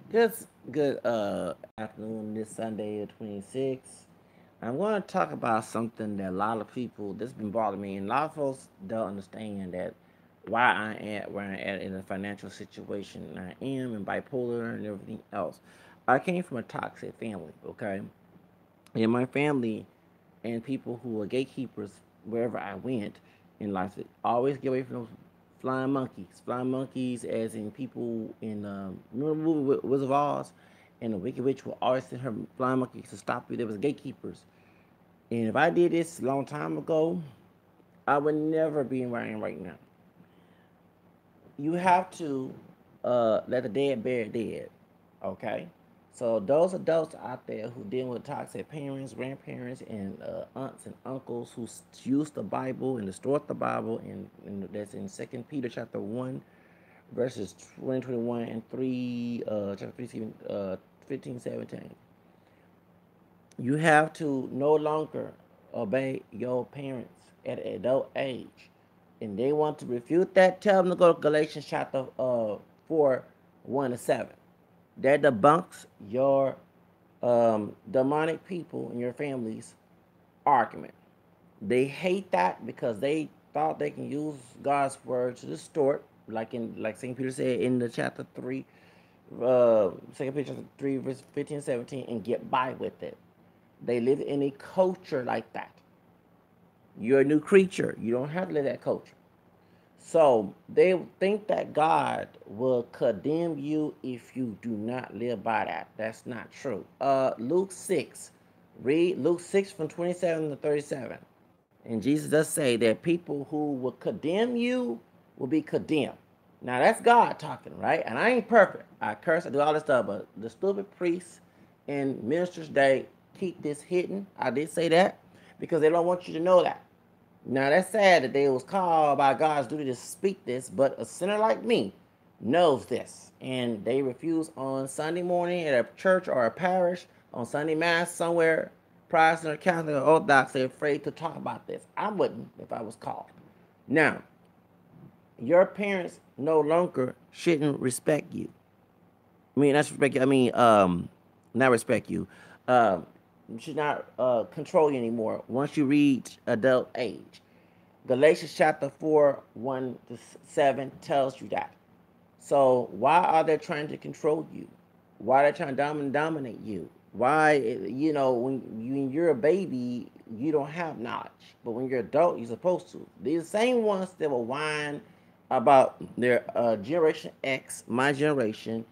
Good, good afternoon this Sunday, the 26th. I'm going to talk about something that a lot of people, this has been bothering me, and a lot of folks don't understand that why I am where I am in the financial situation I am, and bipolar and everything else. I came from a toxic family, okay? And my family and people who were gatekeepers wherever I went in life always get away from those flying monkeys. Flying monkeys, as in people in remember the movie Wizard of Oz, and the Wicked Witch will always send her flying monkeys to stop you. There was gatekeepers, and if I did this a long time ago, I would never be where I am right now. You have to let the dead bury dead. Okay? So those adults out there who deal with toxic parents, grandparents, and aunts and uncles who use the Bible and distort the Bible, and that's in Second Peter chapter 1, verses 20, 21, and 3, chapter 3, 15, 17. You have to no longer obey your parents at an adult age. And they want to refute that, tell them to go to Galatians chapter 4, 1 to 7. That debunks your demonic people in your family's argument. They hate that because they thought they can use God's word to distort, like St. Peter said in the chapter 3, Second Peter chapter 3, verse 15, 17, and get by with it. They live in a culture like that. You're a new creature. You don't have to live that culture. So they think that God will condemn you if you do not live by that. That's not true. Luke 6. Read Luke 6 from 27 to 37. And Jesus does say that people who will condemn you will be condemned. Now that's God talking, right? And I ain't perfect. I curse, I do all this stuff, but the stupid priests and ministers, they keep this hidden. I did say that because they don't want you to know that. Now that's sad that they was called by God's duty to speak this, but a sinner like me knows this, and they refuse on Sunday morning at a church or a parish on Sunday mass somewhere. Protestant or Catholic or Orthodox, they're afraid to talk about this. I wouldn't if I was called. Now, your parents no longer shouldn't respect you. I mean, not respect you. I mean, not respect you. Should not control you anymore once you reach adult age. Galatians chapter 4, 1 to 7 tells you that. So why are they trying to control you? Why are they trying to dominate you? Why, when you're a baby, you don't have knowledge. But when you're an adult, you're supposed to. These same ones that will whine about their Generation X, my generation,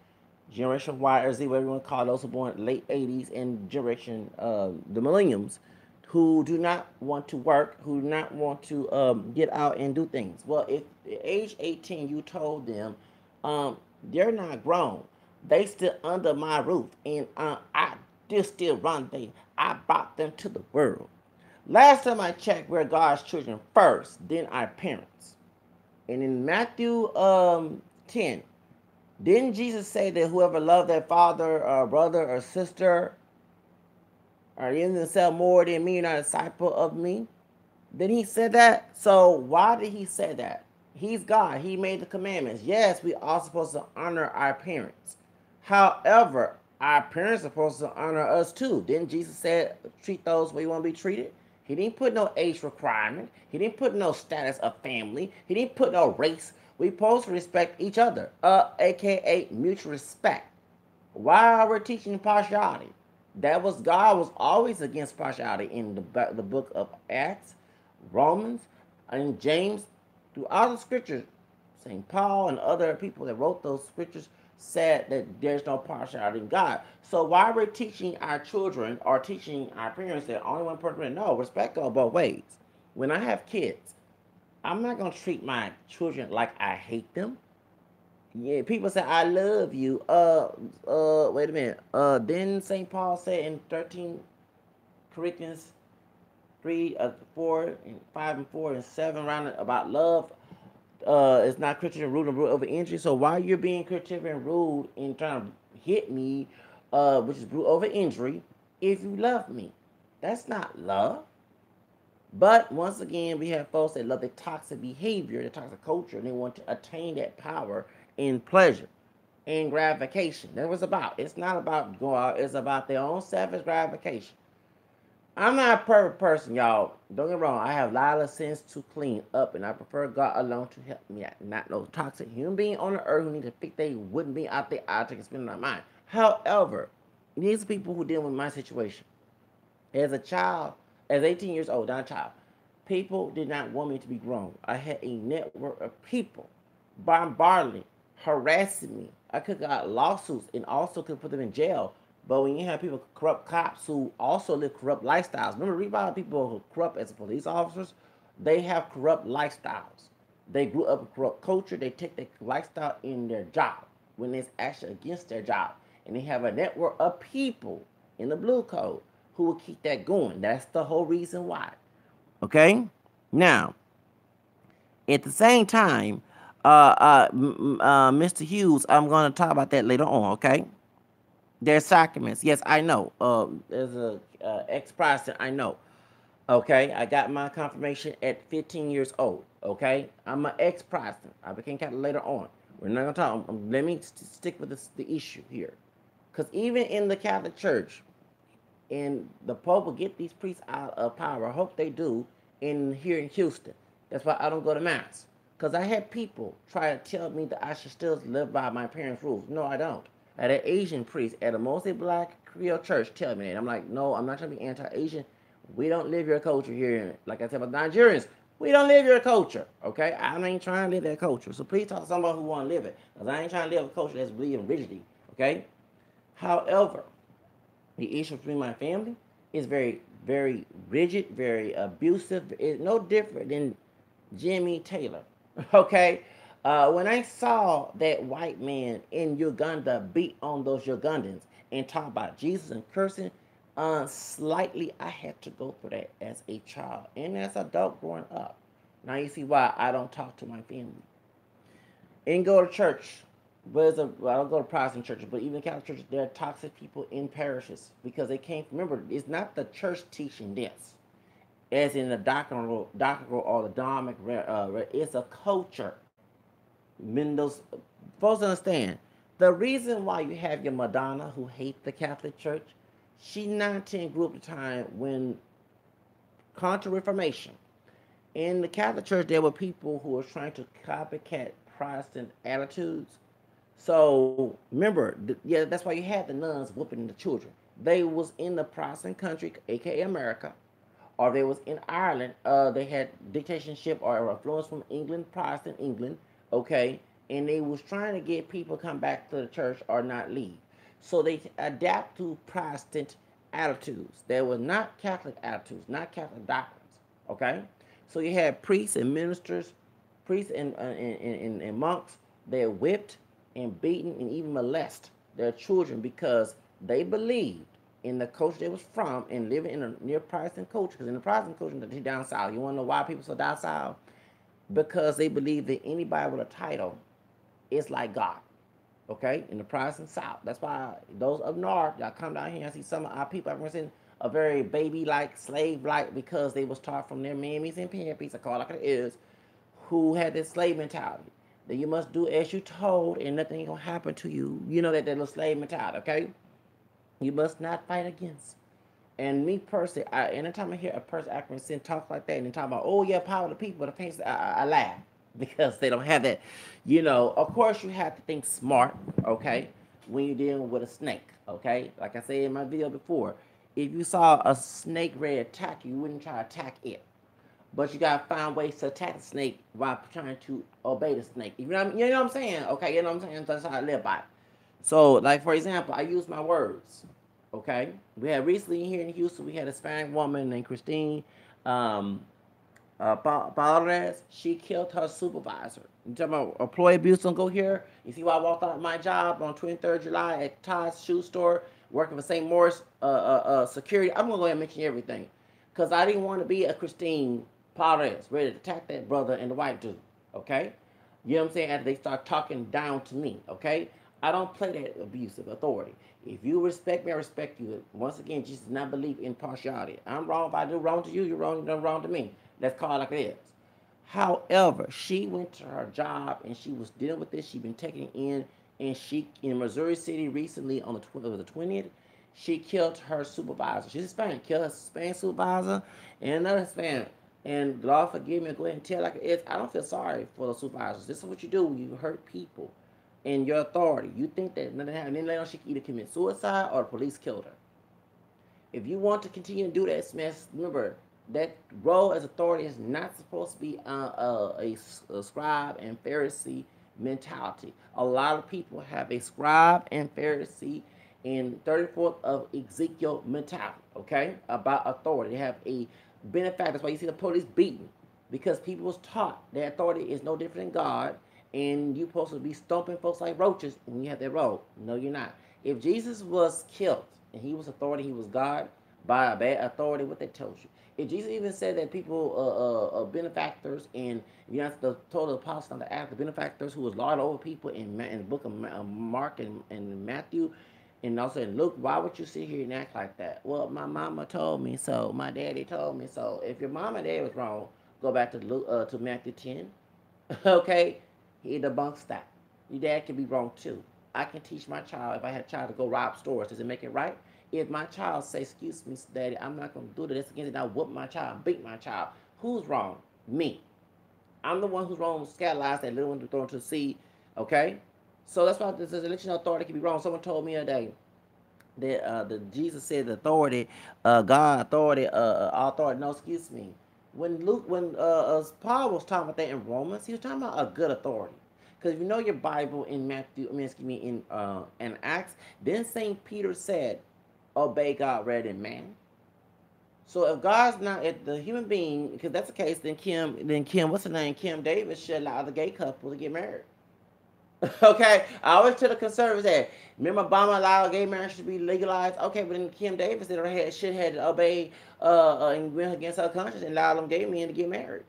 Generation Y or Z, whatever you want to call those who were born late 80s, and Generation, the Millenniums, who do not want to work, who do not want to get out and do things. Well, if at age 18 you told them they're not grown, they still under my roof, and I still run things. I brought them to the world. Last time I checked, we're God's children first, then our parents. And in Matthew 10, didn't Jesus say that whoever loved their father or brother or sister or even themselves more than me, you're not a disciple of me? Then he said that. So why did he say that? He's God. He made the commandments. Yes, we are supposed to honor our parents. However, our parents are supposed to honor us too. Didn't Jesus say treat those where you want to be treated? He didn't put no age requirement. He didn't put no status of family. He didn't put no race. We supposed to respect each other, aka mutual respect. Why are we teaching partiality? That was God was always against partiality in the book of Acts, Romans, and James, throughout the scriptures. St. Paul and other people that wrote those scriptures said that there's no partiality in God. So why are we teaching our children or teaching our parents that only one person? No, respect goes both ways. When I have kids, I'm not gonna treat my children like I hate them. Yeah, people say I love you. Wait a minute. Didn't Saint Paul say in 13 Corinthians 3, 4, and 5 and 4 and 7 around about love? It's not Christian and rude and rude over injury. So why you're being Christian and rude and trying to hit me, which is rude over injury, if you love me? That's not love. But once again, we have folks that love the toxic behavior, the toxic culture, and they want to attain that power and pleasure. and gratification. That's what it's about. It's not about going out. It's about their own selfish gratification. I'm not a perfect person, y'all. Don't get me wrong. I have a lot of sins to clean up, and I prefer God alone to help me out. Not no toxic human being on the earth who need to fix they wouldn't be out there. I take a spin on my mind. However, these people who deal with my situation, as a child, as 18 years old, not a child, people did not want me to be grown. I had a network of people bombarding, harassing me. I could have got lawsuits and also could put them in jail. But when you have people, corrupt cops who also live corrupt lifestyles, remember, read about people who are corrupt as police officers, they have corrupt lifestyles. They grew up in corrupt culture. They take their lifestyle in their job when it's actually against their job. And they have a network of people in the blue code who will keep that going. That's the whole reason why. Okay? Now, at the same time, Mr. Hughes, I'm going to talk about that later on, okay? There's sacraments. Yes, I know. There's a ex-Protestant, I know. Okay, I got my confirmation at 15 years old. Okay, I'm an ex-Protestant. I became Catholic later on. We're not gonna talk. Let me stick with the issue here, because even in the Catholic Church, and the Pope will get these priests out of power. I hope they do in here in Houston. That's why I don't go to mass. Because I had people try to tell me that I should still live by my parents' rules. No, I don't. I had an Asian priest at a mostly black Creole church tell me that. I'm like, no, I'm not trying to be anti-Asian. We don't live your culture here. Like I said about Nigerians, we don't live your culture. Okay? I ain't trying to live that culture. So please talk to somebody who want to live it. Because I ain't trying to live a culture that's believing in rigidity. Okay? However, the issue between my family is very, very rigid, very abusive. It's no different than Jimmy Taylor. Okay? When I saw that white man in Uganda beat on those Ugandans and talk about Jesus and cursing, slightly, I had to go through that as a child and as an adult growing up. Now you see why I don't talk to my family and go to church. But well, I don't go to Protestant churches, but even Catholic churches, there are toxic people in parishes because they can't remember. It's not the church teaching this, as in the doctrinal or the dogmatic. It's a culture. Mendel's folks understand the reason why you have your Madonna who hate the Catholic Church. She 19 grew up the time when Counter Reformation in the Catholic Church there were people who were trying to copycat Protestant attitudes. So remember, yeah, that's why you had the nuns whooping the children. They was in the Protestant country, aka America, or they was in Ireland. They had dictatorship or influence from England, Protestant England, okay, and they was trying to get people to come back to the church or not leave. So they adapt to Protestant attitudes. They were not Catholic attitudes, not Catholic doctrines, okay. So you had priests and ministers, priests and monks. They're whipped and beaten and even molest their children because they believed in the culture they was from and living in a near Protestant culture. Because in the Protestant culture, they down south. You want to know why people so down south? Because they believe that anybody with a title is like God. Okay, in the Protestant South. That's why those up north, y'all come down here and see some of our people. I've seen a very baby-like, slave-like, because they was taught from their mammies and pappies, I call it like it is, who had this slave mentality. That you must do as you told and nothing ain't gonna happen to you. You know that little slave mentality, okay? You must not fight against. And me personally, anytime I hear a person acting sin talk like that and they talk about, oh yeah, power to the people, the pains, I laugh because they don't have that. You know, of course you have to think smart, okay, when you're dealing with a snake, okay? Like I said in my video before, if you saw a snake ready to attack you, you wouldn't try to attack it. But you gotta find ways to attack the snake while trying to obey the snake. You know what I'm saying? Okay, you know what I'm saying? That's how I live by it. So, like for example, I use my words. Okay, we had recently here in Houston, we had a Hispanic woman named Christine um, Paredes. She killed her supervisor. You talking about employee abuse? Don't go here. You see why I walked out of my job on 23rd July at Todd's shoe store, working for St. Morris Security. I'm gonna go ahead and mention everything, cause I didn't want to be a Christine Paredes ready to attack that brother and the white dude. Okay, you know what I'm saying? After they start talking down to me. Okay, I don't play that abusive authority. If you respect me, I respect you. Once again, Jesus does not believe in partiality. I'm wrong. If I do wrong to you, you're wrong. You done wrong to me. Let's call it like it is. However, she went to her job and she was dealing with this. She'd been taken in And she in Missouri City recently on the 20th, she killed her supervisor. She's Hispanic, killed her Hispanic supervisor and another Hispanic. And Lord forgive me, go ahead and tell like it is. I don't feel sorry for the supervisors. This is what you do when you hurt people in your authority. You think that nothing happened. Then later on she could either commit suicide or the police killed her. If you want to continue to do that, Smith, remember that role as authority is not supposed to be a scribe and Pharisee mentality. A lot of people have a scribe and Pharisee in 34th of Ezekiel mentality, okay, about authority. They have a benefactor. That's why you see the police beaten, because people was taught that authority is no different than God, and you're supposed to be stomping folks like roaches when you have that role. No, you're not. If Jesus was killed and he was authority, he was God by a bad authority, what they told you. If Jesus even said that people benefactors and you know the told the apostles on the act the benefactors who was lord over people in the book of Mark and Matthew and also in Luke, why would you sit here and act like that? Well, my mama told me so. My daddy told me so. If your mama and dad was wrong, go back to Luke, to Matthew 10. Okay, he debunks that. Your dad can be wrong too. I can teach my child if I had a child to go rob stores. Does it make it right? If my child say, "Excuse me, daddy, I'm not going to do this against it," I whoop my child, beat my child. Who's wrong? Me. I'm the one who's wrong. Scandalized that little one to throw into the sea. Okay, so that's why this election authority can be wrong. Someone told me a day that the Jesus said the authority, God authority, all authority. No, excuse me. When Paul was talking about that in Romans, he was talking about a good authority. Because if you know your Bible in Matthew, I mean, excuse me, in Acts, then Saint Peter said, "Obey God rather than man." So if God's not if the human being, because that's the case, then Kim, what's her name? Kim Davis should allow the gay couple to get married. Okay, I always tell the conservatives that. Remember, Obama allowed gay marriage to be legalized. Okay, but then Kim Davis should have to obey and went against her conscience and allow them gay men to get married.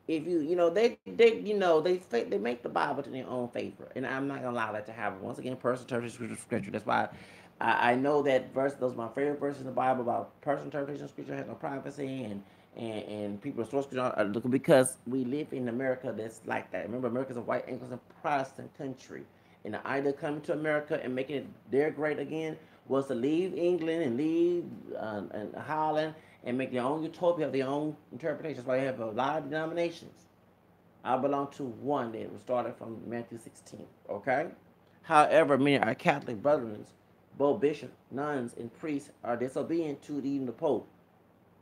If they make the Bible to their own favor, and I'm not gonna allow that to happen. Once again, personal interpretation of scripture. That's why I know that verse. Those are my favorite verses in the Bible about personal interpretation of scripture has no privacy and people source scripture because we live in America that's like that. Remember, America's a white Anglican Protestant country, and the idea of coming to America and making it their great again was to leave England and leave and Holland and make their own utopia of their own interpretation. That's why they have a lot of denominations. I belong to one that was started from Matthew 16. Okay? However, many of our Catholic brethren, both bishops, nuns, and priests, are disobedient to even the Pope.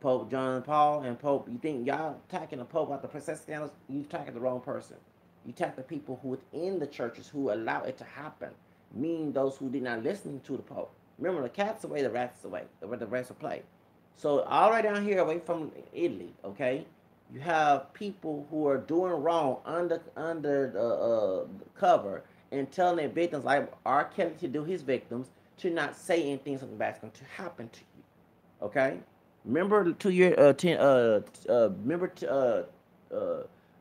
Pope John Paul and Pope, you think y'all attacking the Pope about the princess scandals? You attacking the wrong person. You attack the people who within the churches who allow it to happen, meaning those who did not listen to the Pope. Remember, the cat's away, the rat's away, the rest will play. So all right down here, away from Italy, okay, you have people who are doing wrong under the cover and telling their victims, like R. Kelly to do his victims, to not say anything something bad's going to happen to you. Okay, remember 2 year remember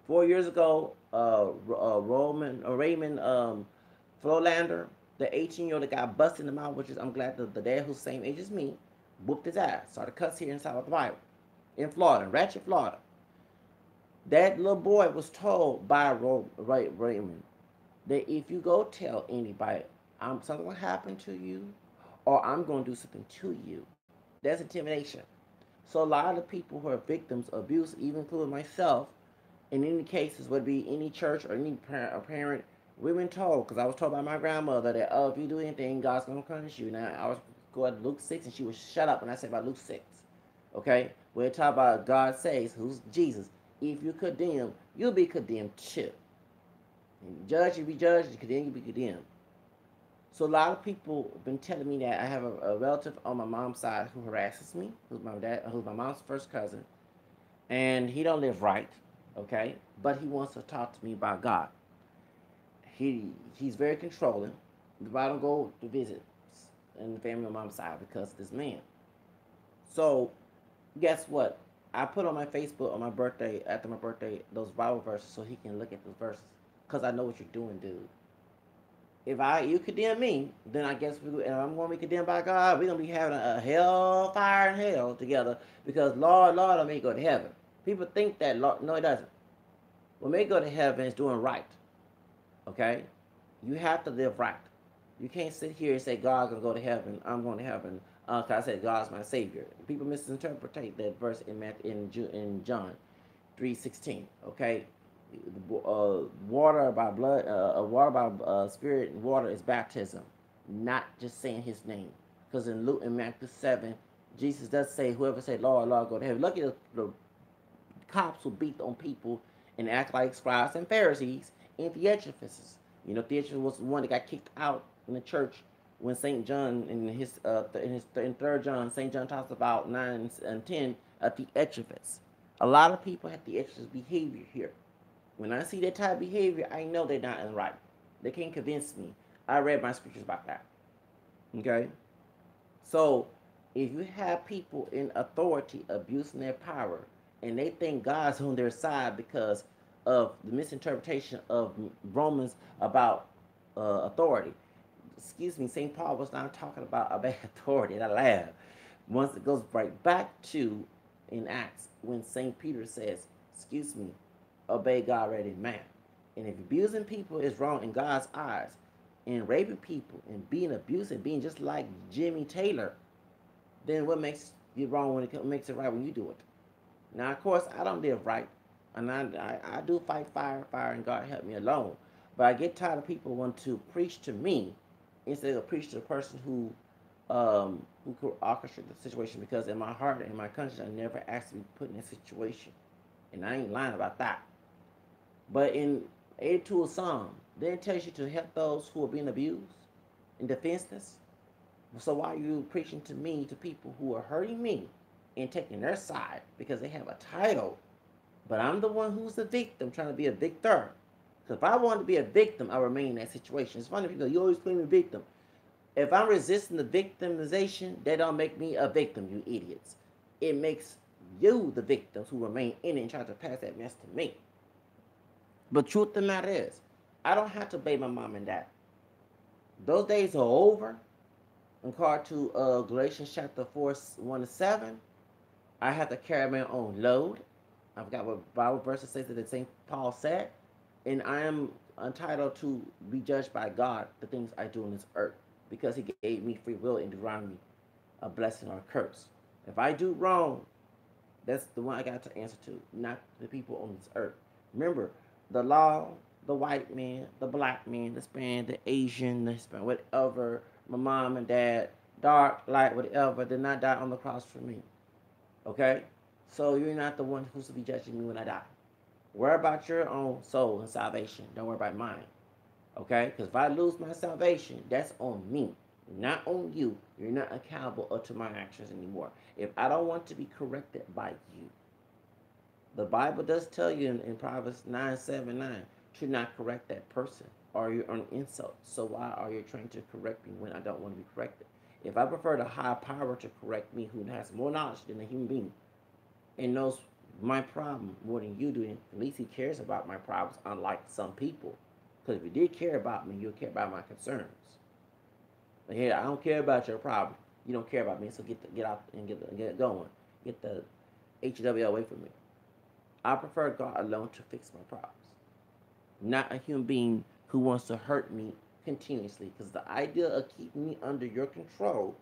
4 years ago, Raymond Flolander, the 18-year-old that got busted in the mouth, which is I'm glad the dad who's the same age as me, whooped his ass. Saw the cuts here inside of the Bible in Florida, Ratchet, Florida. That little boy was told by Raymond that if you go tell anybody, something will happen to you, or I'm going to do something to you. That's intimidation. So a lot of people who are victims of abuse, even including myself, in any cases, whether it be any church or any parent, we've been told, because I was told by my grandmother that, oh, if you do anything, God's going to punish you. Now, I was going to Luke 6, and she was shut up when I said about Luke 6. Okay? We're talking about God says, who's Jesus. If you condemn, you'll be condemned too. Judge, you be judged, you condemn, you be condemned. So a lot of people have been telling me that I have a relative on my mom's side who harasses me, who's my mom's first cousin, and he don't live right, okay? But he wants to talk to me about God. He's very controlling. But I don't go to visit in the family on my mom's side because of this man. So guess what? I put on my Facebook on my birthday, after my birthday, those Bible verses so he can look at those verses. Because I know what you're doing, dude. If you condemn me, then I guess and I'm going to be condemned by God. We're going to be having a hellfire in hell together because Lord, I may go to heaven. People think that, Lord, no, it doesn't. What may go to heaven is doing right. Okay? You have to live right. You can't sit here and say God's gonna go to heaven. I'm going to heaven. Cause I said God's my savior. People misinterpret that verse in in John 3:16. Okay, water by blood, water by spirit, and water is baptism, not just saying His name. Because in Luke and Matthew 7, Jesus does say, "Whoever say Lord, Lord, go to heaven." Look at the cops who beat on people and act like scribes and Pharisees and Theophilus. You know, Theophilus was the one that got kicked out in the church when Saint John in 3rd John, Saint John talks about 9 and 10 Theophilus. A lot of people have Theophilus behavior here. When I see that type of behavior, I know they're not in the right. They can't convince me. I read my scriptures about that. Okay, so if you have people in authority abusing their power and they think God's on their side because of the misinterpretation of Romans about authority, excuse me, St. Paul was not talking about a bad authority. I laugh. Once it goes right back to in Acts when St. Peter says, excuse me, obey God rather than man. And if abusing people is wrong in God's eyes, and raping people and being abusive, being just like Jimmy Taylor, then what makes you wrong when it makes it right when you do it? Now, of course, I don't live right, and I do fight fire, and God help me alone. But I get tired of people wanting to preach to me instead of preach to the person who could orchestrate the situation. Because in my heart and in my conscience, I never asked to be put in a situation, and I ain't lying about that. But in 82 of Psalm, then it tells you to help those who are being abused and defenseless. So why are you preaching to me, to people who are hurting me and taking their side because they have a title, but I'm the one who's the victim trying to be a victor? Because if I wanted to be a victim, I remain in that situation. It's funny because you always claim a victim. If I'm resisting the victimization, that don't make me a victim, you idiots. It makes you the victims who remain in it and try to pass that mess to me. But truth of the matter is, I don't have to obey my mom and dad. Those days are over. According to Galatians chapter 4, 1 to 7, I have to carry my own load. I forgot what Bible verse it says that St. Paul said. And I am entitled to be judged by God the things I do on this earth. Because He gave me free will in Deuteronomy, a blessing or a curse. If I do wrong, that's the one I got to answer to, not the people on this earth. Remember, the law, the white man, the black man, the Spanish, the Asian, the Hispanic, whatever, my mom and dad, dark, light, whatever, did not die on the cross for me. Okay? So you're not the one who's to be judging me when I die. Worry about your own soul and salvation. Don't worry about mine. Okay? Because if I lose my salvation, that's on me, not on you. You're not accountable to my actions anymore. If I don't want to be corrected by you, the Bible does tell you in Proverbs 9:7-9 to not correct that person or you're an insult. So why are you trying to correct me when I don't want to be corrected? If I prefer the higher power to correct me who has more knowledge than a human being and knows my problem more than you do, at least he cares about my problems, unlike some people. Because if you did care about me, you'll care about my concerns. But here, I don't care about your problem. You don't care about me, so get out and get going. Get the HW away from me. I prefer God alone to fix my problems, not a human being who wants to hurt me continuously. Because the idea of keeping me under your control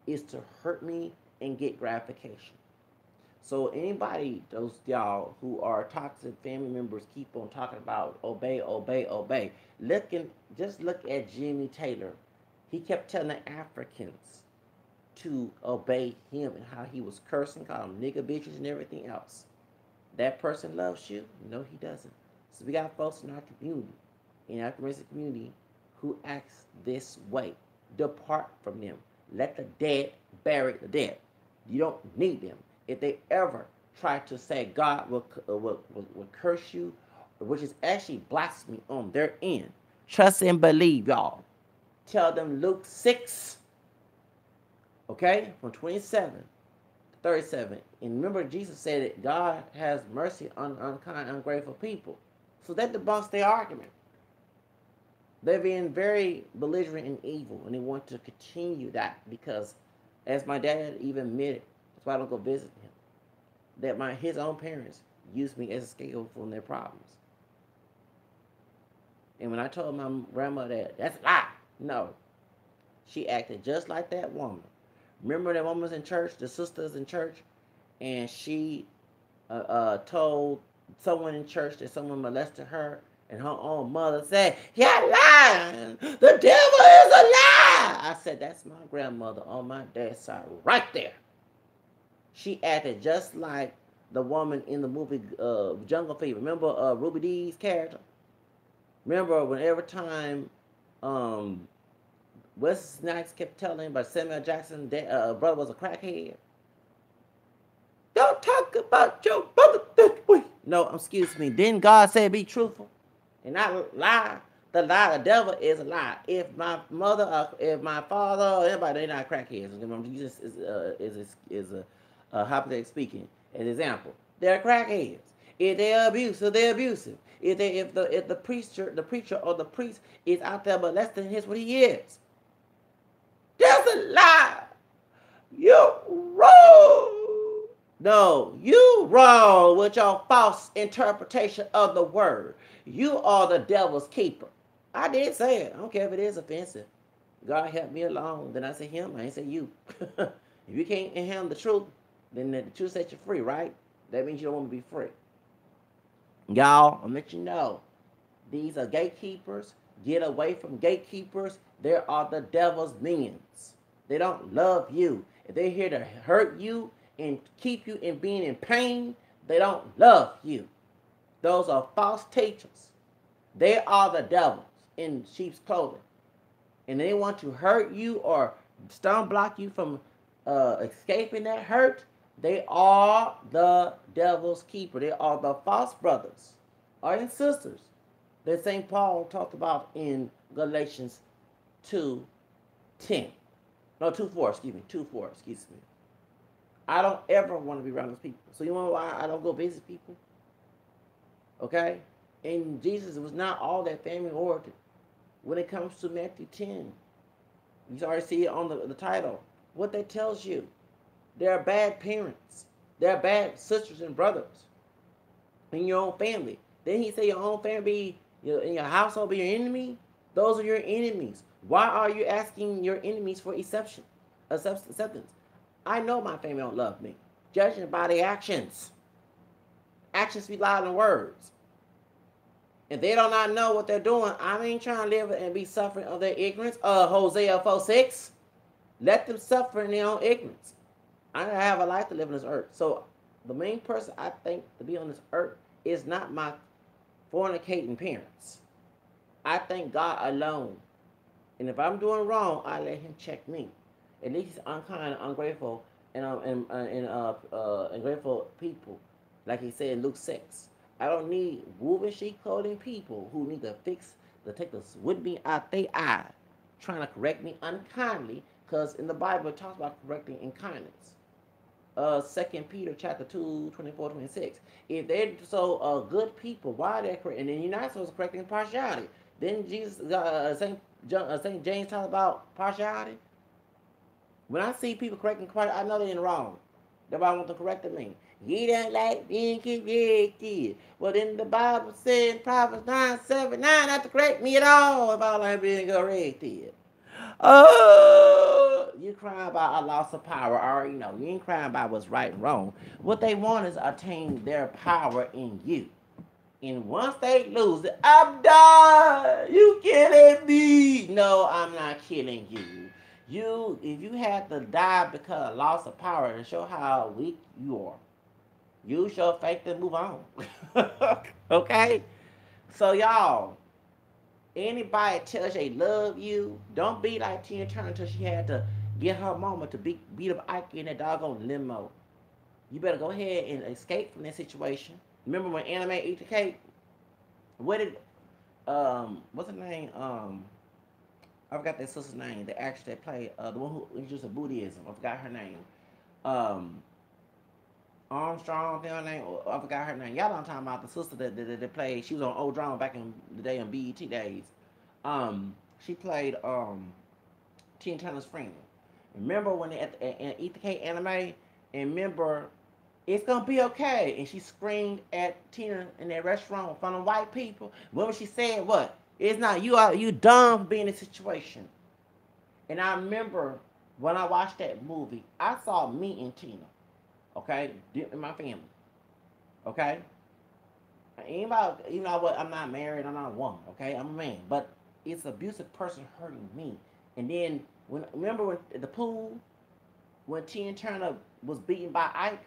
is to hurt me and get gratification. So anybody, those y'all who are toxic family members, keep on talking about obey, obey, obey. Just look at Jimmy Taylor. He kept telling the Africans to obey him and how he was cursing, calling them nigga bitches and everything else. That person loves you? No, he doesn't. So we got folks in our community, in our community, who acts this way. Depart from them. Let the dead bury the dead. You don't need them. If they ever try to say God will curse you, which is actually blasphemy on their end, trust and believe, y'all. Tell them Luke 6, okay, from 27 37. And remember, Jesus said that God has mercy on unkind, ungrateful people. So that debunks their argument. They're being very belligerent and evil, and they want to continue that because, as my dad even admitted, that's why I don't go visit him, that his own parents used me as a scapegoat for their problems. And when I told my grandma that, that's a lie. No, she acted just like that woman. Remember that woman was in church, the sisters in church, and she told someone in church that someone molested her, and her own mother said, "You're lying. The devil is a lie." I said, "That's my grandmother on my dad's side, right there." She acted just like the woman in the movie Jungle Fever. Remember Ruby Dee's character? Remember when every time um, Wesley Snipes kept telling about Samuel Jackson that brother was a crackhead? Don't talk about your brother that way. No, excuse me. Didn't God say be truthful and not lie? The devil is a lie. If my mother, if my father, or anybody, they're not crackheads. Jesus is hypothetically speaking. An example, they're crackheads. If they're abusive, they're abusive. If the preacher or the priest is out there molesting, here's what he is. That's a lie. You wrong. No, you wrong with your false interpretation of the word. You are the devil's keeper. I did say it. I don't care if it is offensive. God help me along. Then I say him. I ain't say you. If you can't handle the truth, then the truth sets you free, right? That means you don't want to be free. Y'all, I'll let you know. These are gatekeepers. Get away from gatekeepers. They are the devil's minions. They don't love you. If they're here to hurt you and keep you in being in pain, they don't love you. Those are false teachers. They are the devils in sheep's clothing. And they want to hurt you or stone block you from escaping that hurt. They are the devil's keeper. They are the false brothers or sisters that St. Paul talked about in Galatians 2:10. No, 2:4, excuse me. 2:4, excuse me. I don't ever want to be around those people. So you know why I don't go visit people? Okay? And Jesus was not all that family oriented. When it comes to Matthew 10, you already see it on the title. What that tells you, there are bad parents. There are bad sisters and brothers in your own family. Then he say your own family in your household be your enemy. Those are your enemies. Why are you asking your enemies for acceptance? I know my family don't love me. Judging by their actions. Actions speak louder than words. If they do not know what they're doing, I ain't trying to live and be suffering of their ignorance. Hosea 4:6. Let them suffer in their own ignorance. I have a life to live on this earth. So the main person I think to be on this earth is not my fornicating parents. I thank God alone. And if I'm doing wrong, I let him check me. At least he's unkind, ungrateful, and ungrateful people. Like he said in Luke 6. I don't need woven sheep clothing people who need to take the wood beam out their eye, trying to correct me unkindly, because in the Bible it talks about correcting in kindness. 2 Peter chapter 2, 24, 26. If they're so good people, why are they correcting? And then you're not supposed to correct in partiality. Then Jesus, St. James talks about partiality. When I see people correcting partiality, I know they're in the wrong. That's why I want to correct me. Ye don't like being corrected. Well, then the Bible says in Proverbs 9:7, not to correct me at all if I like being corrected. Oh, you crying about a loss of power. I already know. You ain't crying about what's right and wrong. What they want is attain their power in you. And once they lose it, I'm done. You killing me. No, I'm not killing you. If you have to die because of loss of power and show how weak you are, use your faith to move on. Okay? So y'all, anybody tells you they love you, don't be like Tina Turner until she had to get her mama to beat up Ike in that doggone limo. You better go ahead and escape from that situation. Remember when Anime ate the cake? What did what's her name? I forgot that sister's name. The actress that played the one who introduced Buddhism. I forgot her name. Armstrong, her name. I forgot her name. Y'all don't talking about the sister that played. She was on old drama back in the day on BET days. She played Tina Turner's friend. Remember when at Eat the Cake anime? And remember, it's gonna be okay. And she screamed at Tina in that restaurant in front of white people. Remember she said what? It's not you dumb for being in a situation. And I remember when I watched that movie, I saw me and Tina, okay, in my family, okay. Anybody, you know what? I'm not married. I'm not a woman, okay. I'm a man, but it's abusive person hurting me. And then when remember when at the pool when Tina Turner was beaten by Ike,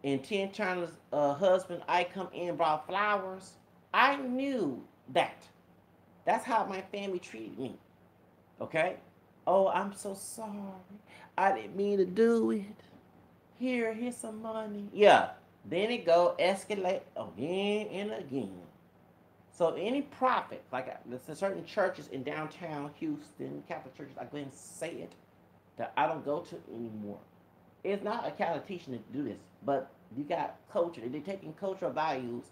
and Tina Turner's husband Ike come in and brought flowers. I knew that. That's how my family treated me. Okay? Oh, I'm so sorry. I didn't mean to do it. Here's some money. Yeah. Then it go escalate again and again. So any prophet, like there's certain churches in downtown Houston, Catholic churches, I go ahead and say it, that I don't go to anymore. It's not a Catholic teaching to do this, but you got culture. They're taking cultural values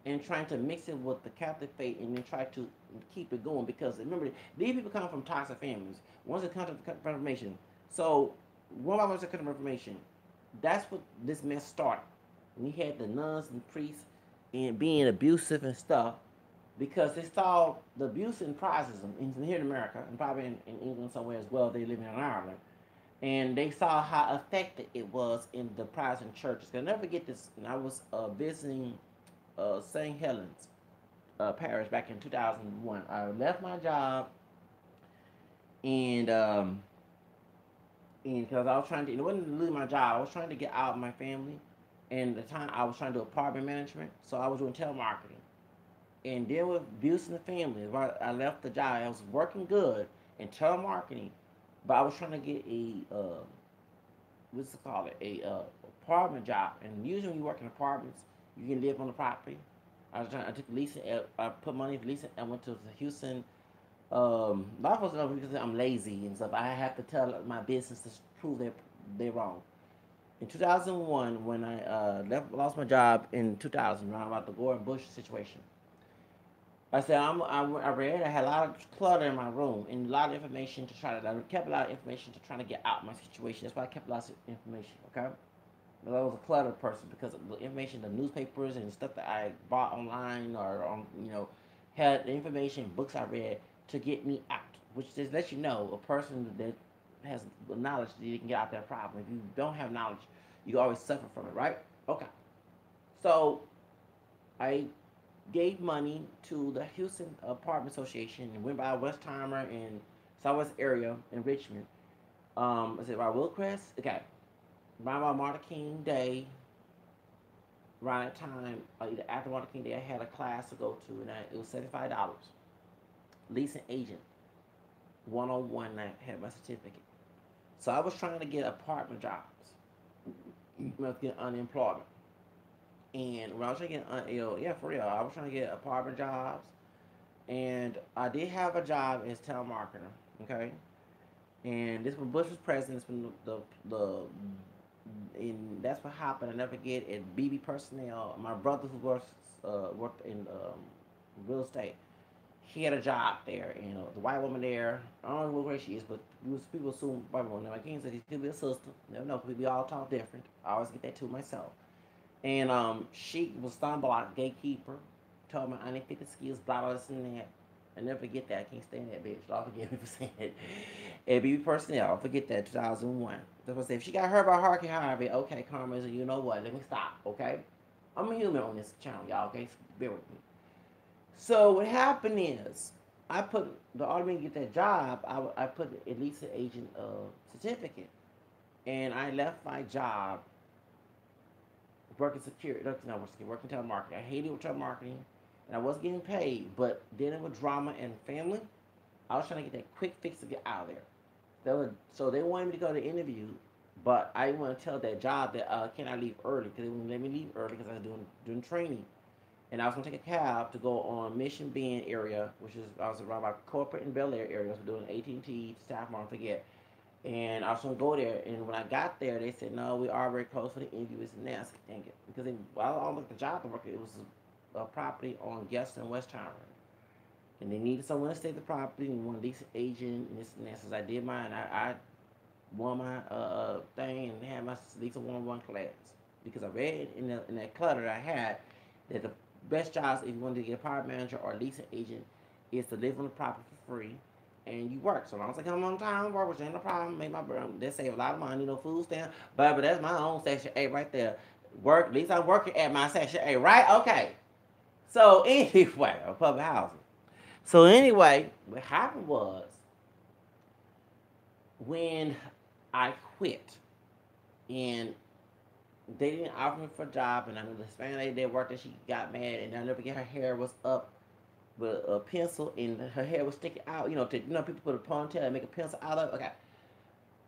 and trying to mix it with the Catholic faith and then try to keep it going. Because remember, these people come from toxic families. Once it comes to Reformation, so one by one to Reformation, that's what this mess started. And you had the nuns and priests and being abusive and stuff because they saw the abuse and prizism in here in America and probably in England somewhere as well. They live in Ireland, and they saw how effective it was in the Protestant churches. I'll never forget this. And I was visiting St. Helens Parish back in 2001. I left my job and because I was trying to, it wasn't to lose my job. I was trying to get out of my family, and at the time I was trying to do apartment management, so I was doing telemarketing. And then with abuse in the family, I left the job. I was working good in telemarketing, but I was trying to get a what's it called a apartment job. And usually when you work in apartments, you can live on the property. I took leasing. I put money for leasing. I went to Houston. A lot of folks know because I'm lazy and stuff. I have to tell my business to prove they're wrong. In 2001, when I lost my job in 2000, around about the Gordon Bush situation, I said I read. I had a lot of clutter in my room and a lot of information to try to. I kept a lot of information to try to get out my situation. That's why I kept lots of information. Okay, but I was a cluttered person because of the information, the newspapers and stuff that I bought online or on had the information, books I read to get me out. Which just lets you know a person that has knowledge that you can get out that problem. If you don't have knowledge, you always suffer from it, right? Okay, so I gave money to the Houston Apartment Association and went by Westheimer and Southwest area in Richmond. I said by Willcrest. Okay, around about Martin King Day, around that time, either after Martin King Day, I had a class to go to, and it was $75. Leasing agent 101. And I had my certificate. So I was trying to get apartment jobs, get unemployment. And when I was trying to get, yeah, for real, I was trying to get apartment jobs, and I did have a job as telemarketer. Okay, and this when Bush was president. This when the and that's what happened. I never forget at BB Personnel. My brother who worked in real estate. He had a job there, and the white woman there. I don't know where she is, but people assume white woman. My king said he could be a sister. Never know, because we all talk different. I always get that to myself. And she was stumbled out gatekeeper. Told me I didn't fit the skills, blah blah this and that. I never forget that. I can't stand that bitch. I'll forgive me for saying it. And BB Personnel, I'll forget that 2001. That's what I say. If she got hurt by Harky Harvey, okay, Karma, you know what? Let me stop, okay? I'm a human on this channel, y'all, okay? So bear with me. So what happened is, I put the order to get that job. I put at least an agent certificate, and I left my job working security, not working telemarketing. I hated telemarketing, and I was getting paid, but dealing with drama and family, I was trying to get that quick fix to get out of there. So they wanted me to go to the interview, but I didn't want to tell that job that can I leave early because they wouldn't let me leave early because I was doing training, and I was gonna take a cab to go on Mission Bend area, which is I was around my corporate and Bel Air area. I was doing AT&T, Staff Martin, forget. And I was gonna go there, and when I got there, they said, "No, we are very close for the interview." And that's dang it, because I looked at the job market. It was a property on Guest and West Tower, and they needed someone to stay at the property and one decent agent and this and that. Since I did mine, I won my thing and had my Lisa 101 class because I read in that clutter I had that best jobs if you want to get a apartment manager or a leasing agent is to live on the property for free and you work. So long as I come on time, work, which ain't no problem, make my they save a lot of money, no food stamp. But that's my own section A right there. Work, at least I'm working at my section A, right? Okay. So anyway, public housing. So anyway, what happened was when I quit and they didn't offer me for a job, and I knew the Hispanic lady that worked there, she got mad, and I never get her hair was up with a pencil, and her hair was sticking out. People put a ponytail and make a pencil out of it. Okay,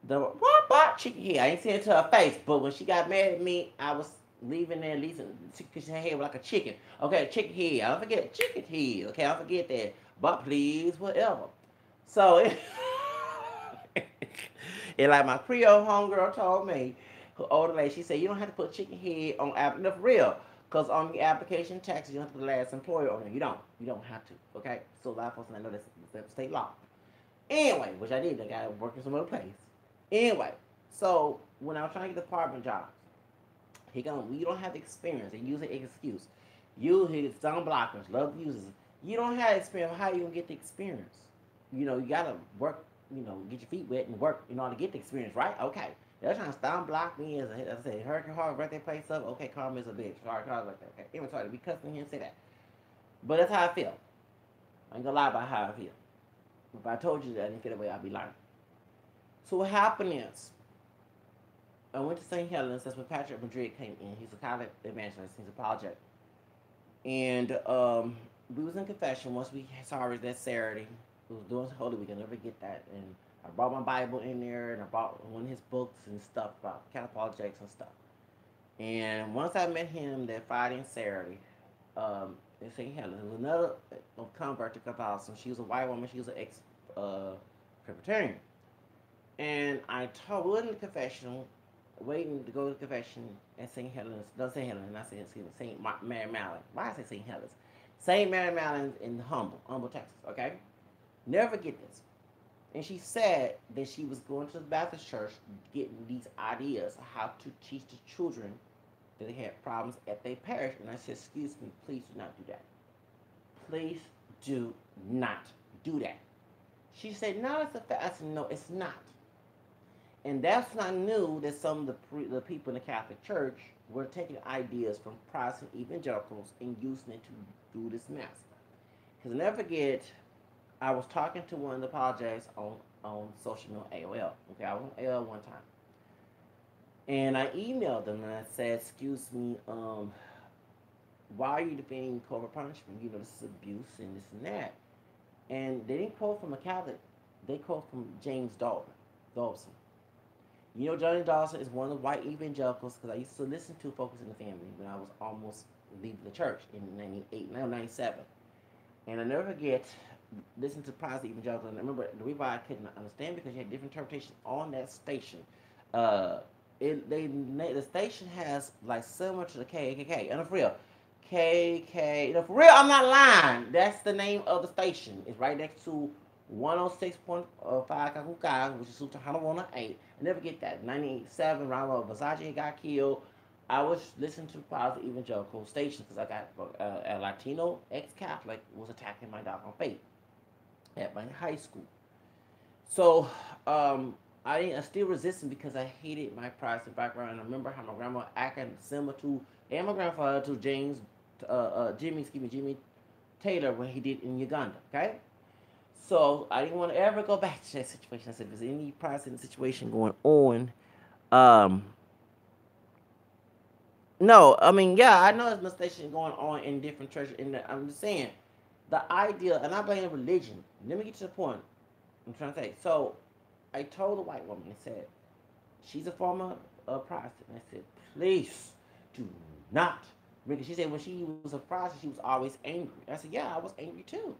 the what chicken head. I ain't saying it to her face, but when she got mad at me, I was leaving there, leaving because her head was like a chicken. Okay, chicken head. I don't forget chicken head. Okay, I don't forget that. But please, whatever. So, and like my Creole homegirl told me, her older lady, she said, you don't have to put chicken head on application for real. Because on the application taxes, you don't have to put the last employer on there. You don't. You don't have to. Okay? So a lot of folks I know that's state law. Anyway, which I did. I got working some other place. Anyway, so when I was trying to get the apartment jobs, you don't have the experience. They use an excuse. You hit some blockers, love users. You don't have experience. How you gonna get the experience? You gotta work. Get your feet wet and work in order to get the experience, right? Okay. They're trying to stop block me as I say, Hurricane Hard, wreck their place up. Okay, Karma is a bitch. Sorry, Karma like that. Okay, even sorry to be cussing here and say that. But that's how I feel. I ain't gonna lie about how I feel. If I told you that I didn't feel the way, I'd be lying. So what happened is, I went to St. Helens. That's when Patrick Madrid came in. He's a college evangelist. He's a apologetic. And we was in confession once we saw her that Saturday. We was doing Holy Week. I never get that. And I brought my Bible in there, and I brought one of his books and stuff about Catholic apologetics and stuff. And once I met him that Friday and Saturday, in St. Helens, there was another convert to Catholicism. She was a white woman. She was an ex Presbyterian. And I told, we went in the confessional, waiting to go to the confession at St. Helens, not St. Helens, not St. Mary Magdalene. Why I say St. Helens? St. Mary Magdalene in Humble, Texas, okay? Never forget this. And she said that she was going to the Baptist church getting these ideas of how to teach the children that they had problems at their parish. And I said, excuse me, please do not do that. Please do not do that. She said, no, it's a fact. I said, no, it's not. And that's when I knew that some of the people in the Catholic Church were taking ideas from Protestant evangelicals and using it to do this mess. Because I never forget, I was talking to one of the apologetics on social media, AOL. Okay, I was on AOL one time. And I emailed them and I said, excuse me, why are you defending corporal punishment? This is abuse and this and that. And they didn't quote from a Catholic. They quote from James Dobson. Johnny Dawson is one of the white evangelicals because I used to listen to Focus in the Family when I was almost leaving the church in 97. And I never forget listening to Protestant evangelicals. And I remember the reason why I couldn't understand because you had different interpretations on that station. The station has like similar to the KKK. And for real, KK. For real, I'm not lying. That's the name of the station. It's right next to 106.5 Kakuka, which is Sultana 108. I never get that. 1987, Ronald Versace got killed. I was listening to positive evangelical stations because I got a Latino ex-Catholic was attacking my doggone faith at my high school. So I still resisting because I hated my Protestant background. And I remember how my grandma acted similar to, and my grandfather to Jimmy Taylor when he did in Uganda. Okay. So I didn't want to ever go back to that situation. I said, if there's any Protestant situation going on, no, I mean, yeah, I know there's molestation going on in different churches. I'm just saying, the idea, and I blame religion. Let me get to the point I'm trying to say. So I told a white woman, I said, she's a former Protestant. I said, please do not. Because she said when she was a Protestant, she was always angry. I said, yeah, I was angry too.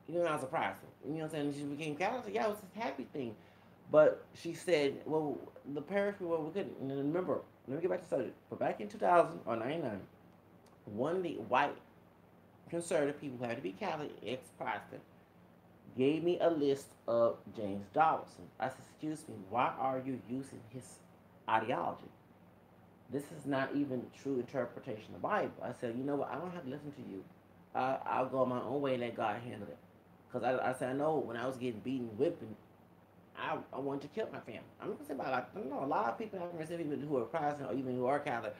I was a Protestant. You know what I'm saying? She became Catholic. Yeah, it was a happy thing. But she said, well, the parish, we couldn't. And remember, let me get back to the subject. But back in 2000 or 99, one of the white conservative people who had to be Catholic, ex-Protestant, gave me a list of James Dobson. I said, excuse me, why are you using his ideology? this is not even true interpretation of the Bible. I said, you know what? I don't have to listen to you. I'll go my own way and let God handle it. Because I said, I know when I was getting beaten, whipping, I wanted to kill my family. I'm not gonna say about like I know a lot of people, I'm gonna say people who are Protestant or even who are Catholic,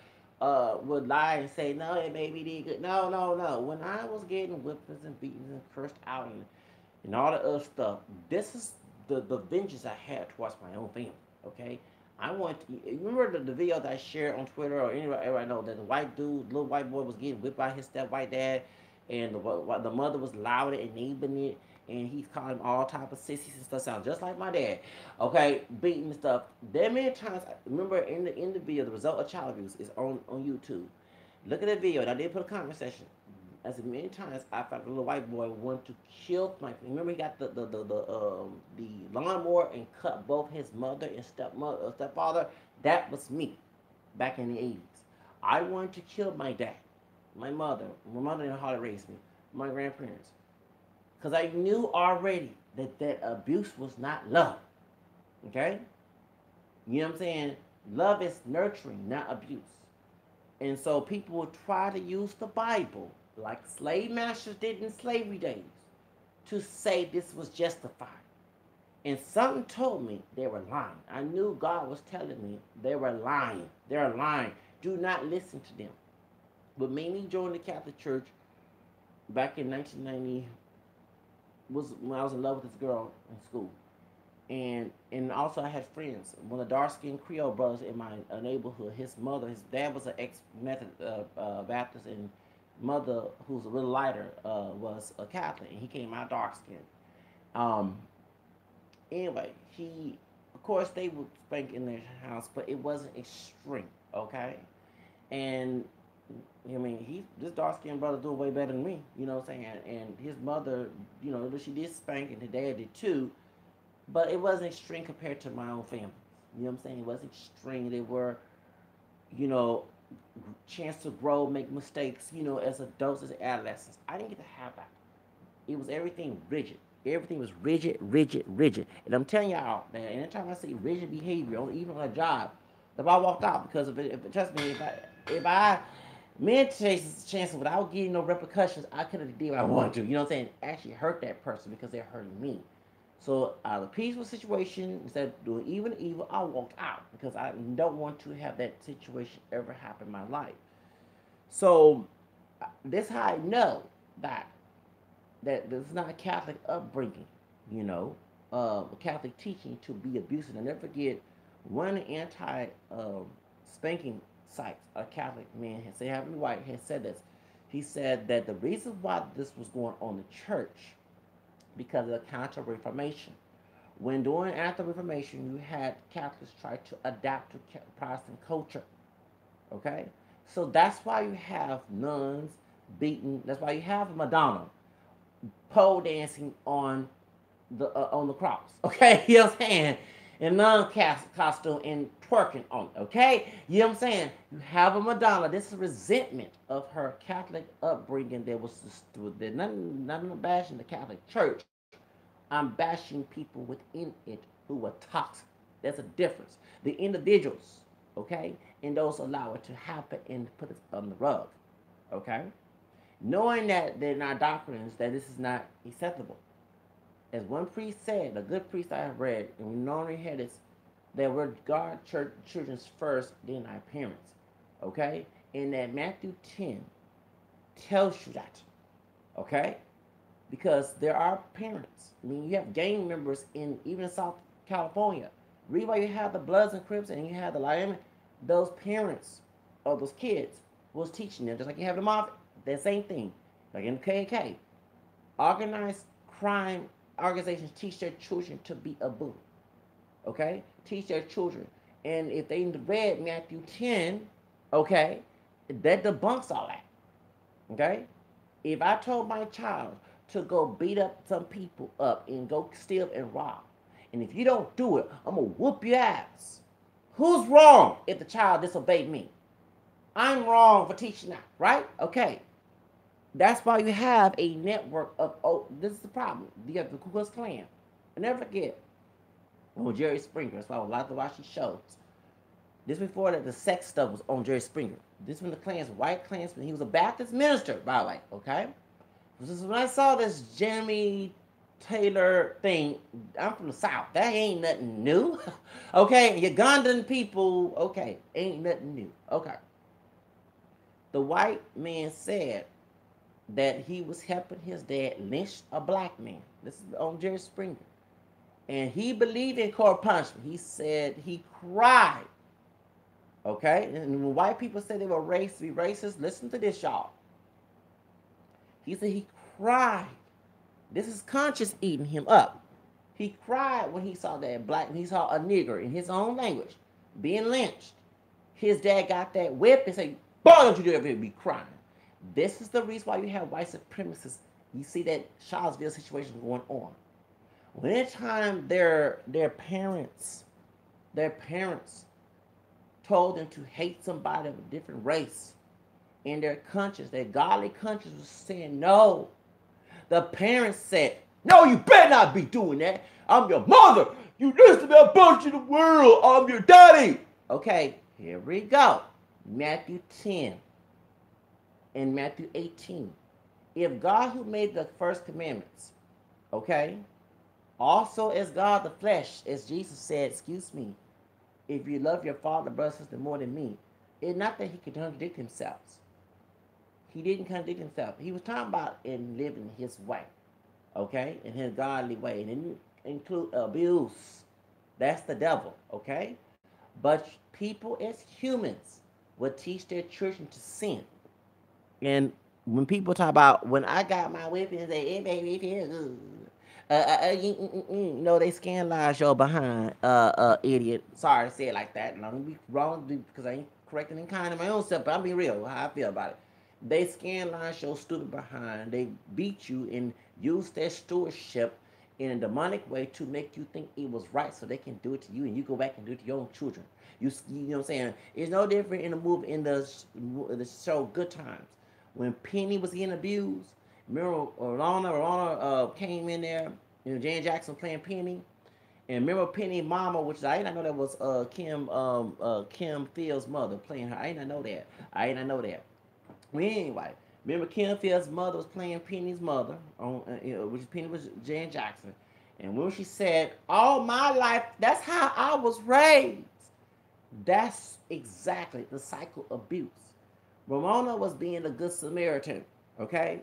would lie and say no, it made me did good. No, no, no. When I was getting whippings and beatings and cursed out and all the other stuff, this is the vengeance I had towards my own family. Okay, I want to, you remember the video that I shared on Twitter or anywhere I know that the white dude, little white boy, was getting whipped by his step white dad, and the mother was loud and enabling it, and he's calling him all type of sissies and stuff. Sounds just like my dad. Okay, beating and stuff. There many times. Remember in the video, the result of child abuse is on YouTube. Look at that video. And I did put a comment section. As many times I found a little white boy wanted to kill my. Remember he got the lawnmower and cut both his mother and stepfather. That was me, back in the 80s. I wanted to kill my dad, my mother. My mother didn't know how to raise me. My grandparents, because I knew already that abuse was not love. Okay, you know what I'm saying? Love is nurturing, not abuse. And so people will try to use the Bible, like slave masters did in slavery days, to say this was justified. And something told me they were lying. I knew God was telling me they were lying. They're lying. Do not listen to them. But made me join the Catholic Church back in 1990 was when I was in love with this girl in school. And also I had friends. One of the dark skinned Creole brothers in my neighborhood, his dad was an ex Methodist Baptist, and mother, who's a little lighter, was a Catholic, and he came out dark skinned. Um, anyway, he, of course, they would spank in their house, but it wasn't extreme, okay? And I mean, this dark skinned brother doing way better than me, you know what I'm saying? And his mother, she did spank, and his dad did too, but it wasn't extreme compared to my own family. You know what I'm saying? It wasn't extreme. They were, you know, chance to grow, make mistakes, as adults, as adolescents. I didn't get to have that. It was everything rigid. Everything was rigid, rigid, rigid. And I'm telling y'all that anytime I see rigid behavior, even on a job, if I walked out because of it, trust me, if I made chances without getting no repercussions, I could have did what I wanted to. You know what I'm saying? Actually hurt that person because they're hurting me. So out of a peaceful situation, instead of doing evil, I walked out because I don't want to have that situation ever happen in my life. So this how I know that this is not a Catholic upbringing, Catholic teaching to be abusive. And never forget, one anti spanking sites, a Catholic man had said, Harvey White had said this. He said that the reason why this was going on in the church because of the Counter Reformation. When during after Reformation, you had Catholics try to adapt to Protestant culture. Okay, so that's why you have nuns beaten. That's why you have Madonna pole dancing on the cross. Okay, you know what I'm saying? In nun costume and twerking on it. Okay, you know what I'm saying? You have a Madonna. This is resentment of her Catholic upbringing. That was just, nothing bashing the Catholic Church. I'm bashing people within it who were toxic. There's a difference. The individuals, okay, and those allow it to happen and put it on the rug, okay? Knowing that they're not doctrines, that this is not acceptable. As one priest said, a good priest I have read, and we normally had this, that we're God children's first, then our parents, okay? And that Matthew 10 tells you that, okay? Because there are parents. I mean, you have gang members in even South California. Read why you have the Bloods and Crips and you have the Lyman. Those parents of those kids was teaching them, just like you have the mob. That same thing, like in the KKK. Organized crime organizations teach their children to be a bully. Okay, teach their children, and if they read Matthew 10, okay, that debunks all that. Okay, if I told my child to go beat up some people up and go steal and rob, and if you don't do it, I'm gonna whoop your ass. Who's wrong if the child disobeyed me? I'm wrong for teaching that, right? Okay. That's why you have a network of, this is the problem. You have the Ku Klux Klan. And never forget, Jerry Springer, that's why I like to watch these shows. This before that the sex stuff was on Jerry Springer. This when the Klans, white Klansman. He was a Baptist minister, by the way. Okay. This is when I saw this Jeremy Taylor thing. I'm from the South. That ain't nothing new. Okay, Ugandan people. Okay, ain't nothing new. Okay. The white man said that he was helping his dad lynch a black man. This is on Jerry Springer. And he believed in corporal punishment. He said he cried. Okay? And when white people say they were racist, listen to this, y'all. He said he cried. This is conscience eating him up. He cried when he saw that black, he saw a nigger in his own language being lynched. His dad got that whip and said, boy, don't you dare be crying. This is the reason why you have white supremacists. You see that Charlottesville situation going on. When anytime their parents told them to hate somebody of a different race, in their conscience, their godly conscience was saying no. The parents said, no, you better not be doing that. I'm your mother. You listen to me, a bunch of the world. I'm your daddy. Okay, here we go. Matthew 10 and Matthew 18. If God who made the first commandments, okay, also as God the flesh, as Jesus said, excuse me, if you love your father, brother, sister more than me, it's not that he could contradict himself. He didn't contradict himself. He was talking about in living his way, okay, in his godly way, and it include abuse. That's the devil, okay. But people as humans would teach their children to sin, and when people talk about when I got my whipping, and say it made me feel good. No, they scandalize your behind, idiot. Sorry to say it like that. And I'm gonna be wrong because I ain't correcting and kind of my own self, but I'm being real how I feel about it. They scandalize your stupid behind. They beat you and use their stewardship in a demonic way to make you think it was right, so they can do it to you, and you go back and do it to your own children. You know what I'm saying? It's no different in the movie in the show Good Times when Penny was getting abused. Remember, Lorna came in there. You know, Janet Jackson playing Penny, and remember Penny Mama, which I did not know that was Kim Fields' mother playing her. I did not know that. I did not know that. Well, anyway, remember Kim Fields' mother was playing Penny's mother on, which Penny was Janet Jackson, and when she said, "All my life, that's how I was raised," that's exactly the cycle of abuse. Ramona was being a good Samaritan, okay?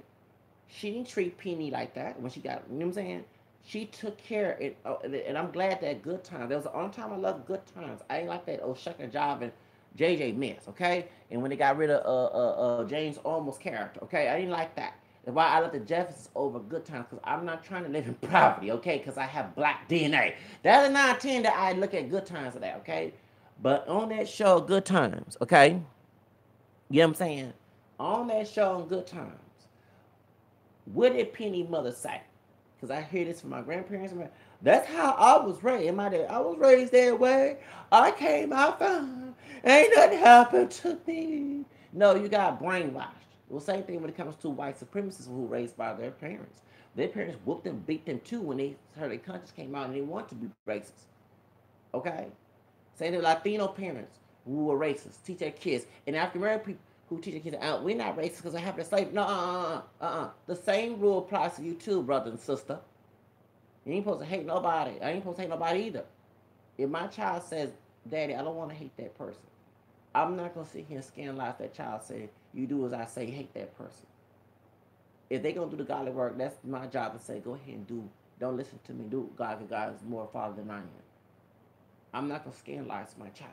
She didn't treat Penny like that when she got, you know what I'm saying? She took care of it, and I'm glad that Good Times. That was the only time I loved Good Times. I ain't like that old shuck and jive and JJ mess, okay? And when they got rid of James Olmos character, okay? I didn't like that. That's why I love the Jeffersons over Good Times, because I'm not trying to live in poverty, okay? Because I have black DNA. That is not intended that I look at Good Times of that, okay? But on that show, Good Times, okay? You know what I'm saying? On that show, on Good Times, what did Penny mother say? Because I hear this from my grandparents. That's how I was raised. My dad, I was raised that way. I came out fine. Ain't nothing happened to me. No, you got brainwashed. Well, same thing when it comes to white supremacists who were raised by their parents. Their parents whooped them, beat them too when they heard their conscience came out and they want to be racist. Okay? Say the Latino parents who were racist teach their kids, and African American people who teach their kids, we're not racist because I have to slave. No, The same rule applies to you too, brother and sister. You ain't supposed to hate nobody. I ain't supposed to hate nobody either. If my child says, "Daddy, I don't want to hate that person," I'm not gonna sit here and scandalize that child. Say, "You do as I say, hate that person." If they gonna do the godly work, that's my job to say, "Go ahead and do. Don't listen to me. Do God, because God is more father than I am." I'm not gonna scandalize my child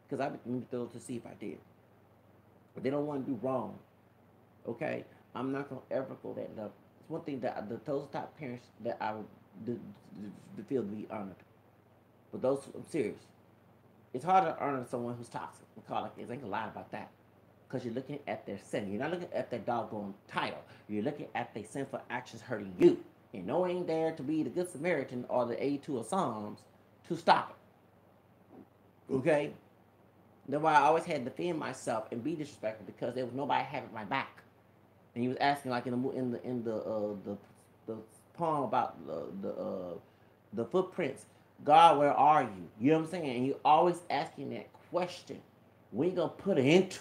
because I would those to see if I did. But they don't want to do wrong. Okay, I'm not gonna ever go that level. It's one thing that those top parents that I would feel to be honored. But those, I'm serious. It's hard to honor someone who's toxic. We call it. I ain't gonna lie about that. Because you're looking at their sin. You're not looking at their doggone title. You're looking at their sinful actions hurting you. And no one ain't there to be the Good Samaritan or the 82 of Psalms to stop it. Okay? That's why I always had to defend myself and be disrespectful, because there was nobody having my back. And he was asking, like in the poem about the footprints God, where are you? You know what I'm saying? And you always asking that question. When you gonna put it into?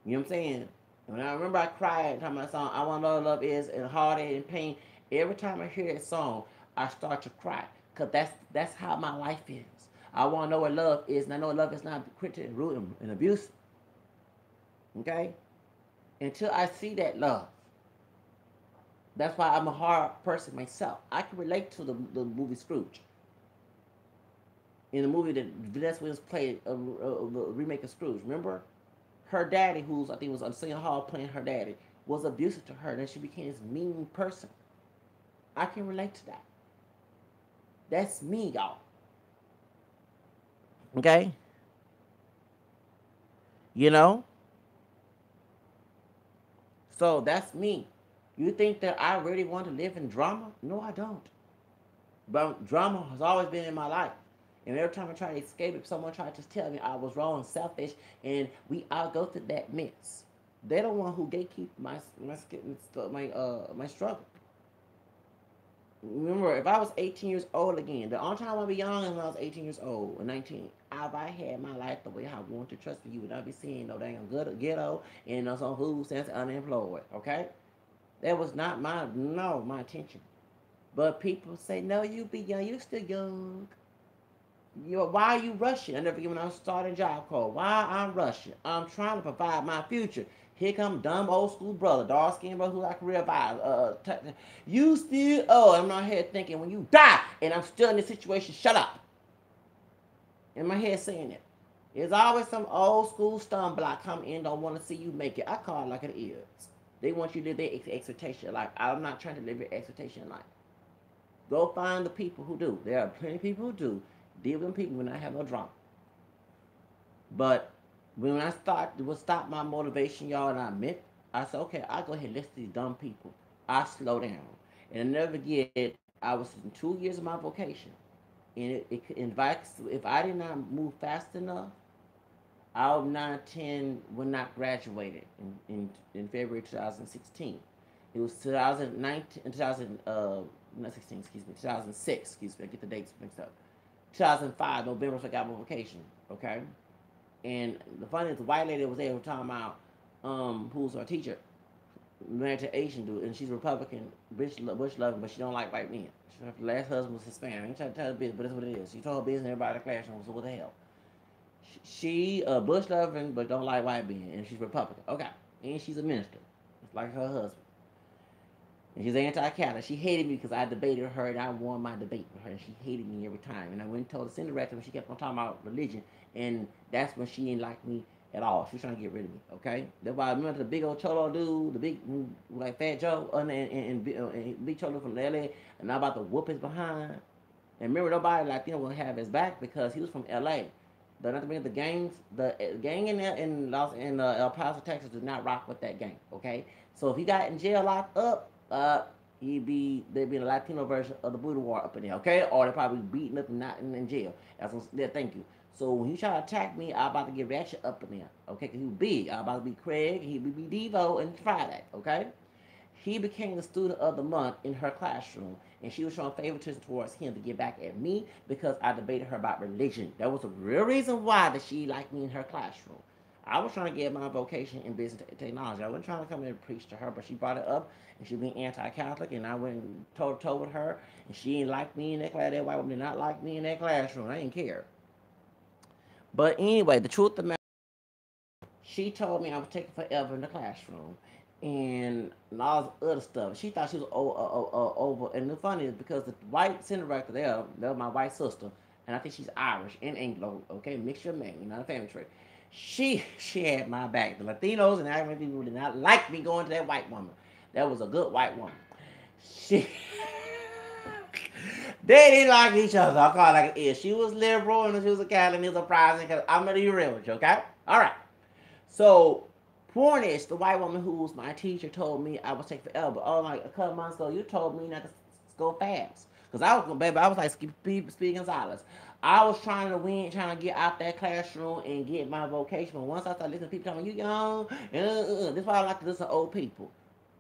You know what I'm saying? When I remember I cried time my song, I Want to Know What Love Is, and Heartache and Pain, every time I hear that song, I start to cry. Because that's how my life is. I want to know what love is, and I know love is not quitting and rude and abuse. Okay? Until I see that love. That's why I'm a hard person myself. I can relate to the movie Scrooge. In the movie that Vanessa Williams played, a remake of Scrooge. Remember? Her daddy, who's I think was on Singing Hall playing her daddy, was abusive to her, and then she became this mean person. I can relate to that. That's me, y'all. Okay? You know? So that's me. You think that I really want to live in drama? No, I don't. But drama has always been in my life. And every time I try to escape it, someone tried to tell me I was wrong, selfish, and I'll go through that mess. They're the one who gatekeep my struggle. Remember, if I was 18 years old again, the only time I want to be young is when I was 18 years old or 19. If I had my life the way I want to trust you, would not be seeing no dang good ghetto and no some who since unemployed. Okay, that was not my intention. But people say, no, you be young, you still young. Why are you rushing? I never forget when I was starting job call. Why I'm rushing? I'm trying to provide my future. Here come dumb old school brother, dark skinned brother who I can revive. You still, I'm not here thinking when you die and I'm still in this situation, shut up. In my head saying it. There's always some old school stun block come in, don't want to see you make it. I call it like it is. They want you to live their expectation life. I'm not trying to live your expectation life. Go find the people who do. There are plenty of people who do. Deal with people when I have no drama. But when I stop my motivation, y'all, and I admit, I said, okay, I go ahead and listen to these dumb people. I slow down. And I never forget, I was in 2 years of my vocation. And if I did not move fast enough, I would not 10 would not graduated in February 2016. It was 2019, 2000, not 16, excuse me, 2006, excuse me, I get the dates mixed up. 2005, November, so I got my vacation, okay? And the funny is, the white lady was there talking about, who's our teacher, married to Asian dude, and she's Republican, Bush loving, but she don't like white men. Her last husband was Hispanic. I ain't trying to tell her business, but that's what it is. She told her business, everybody in the classroom, so what the hell? She Bush loving, but don't like white men, and she's Republican. Okay, and she's a minister, it's like her husband. And she's anti-Catholic. She hated me because I debated her and I won my debate with her. And she hated me every time. And I went and told the center director, and she kept on talking about religion. And that's when she didn't like me at all. She was trying to get rid of me. Okay, that's why I remember the big old cholo dude, the big like Fat Joe, and Big Cholo from LA, and I'm about to whoop his behind. And remember, nobody will have his back because he was from LA. But not to bring the gangs, the gang in El Paso, Texas, did not rock with that gang. Okay, so if he got in jail locked up, there'd be a Latino version of the Buddha War up in there. Okay, or they're probably beaten up and not in jail. That's what, yeah, thank you. So when he tried to attack me, I about to get ratchet up in there. Okay, because he was big. I about to be Craig, he would be Devo, and Friday. Okay. He became the student of the month in her classroom, and she was showing favoritism towards him to get back at me because I debated her about religion. That was the real reason why that she liked me in her classroom. I was trying to get my vocation in business technology. I wasn't trying to come in and preach to her, but she brought it up, and she being anti-Catholic, and I went and toe with her, and she didn't like me in that class. That white woman did not like me in that classroom. I didn't care. But anyway, the truth of the matter, she told me I was taking forever in the classroom and all this other stuff. She thought she was over. And the funny is because the white center director there, that was my white sister, and I think she's Irish and Anglo, okay, mixture of men, not a family tree. She had my back. The Latinos and African people did not like me going to that white woman. That was a good white woman. She they didn't like each other. I call it like it is. She was liberal and she was a Catholic and he was a Protestant. Cause I'm gonna be real with you, okay? All right. So, Pornish, the white woman who was my teacher, told me I was taking forever. Oh, like a couple months ago, you told me not to go fast. Because I was like speaking silence. I was trying to win, trying to get out that classroom and get my vocation. But once I started listening to people telling me, you young, this is why I like to listen to old people.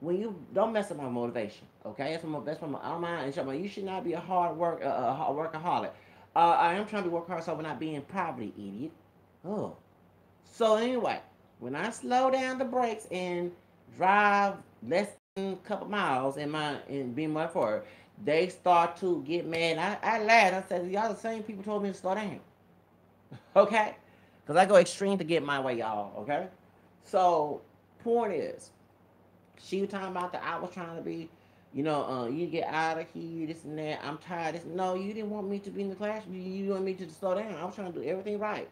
when you don't mess up my motivation, okay? That's my I don't mind. And so you should not be a hard workaholic. I am trying to work hard, so we're not being poverty, idiot. Oh, so anyway, when I slow down the brakes and drive less than a couple miles in my in being my forward, they start to get mad. I laughed. I said, "Y'all the same people told me to slow down, okay?" Because I go extreme to get my way, y'all. Okay, so point is, she was talking about that I was trying to be, you get out of here, this and that. I'm tired. This, no, you didn't want me to be in the classroom. You want me to slow down. I was trying to do everything right.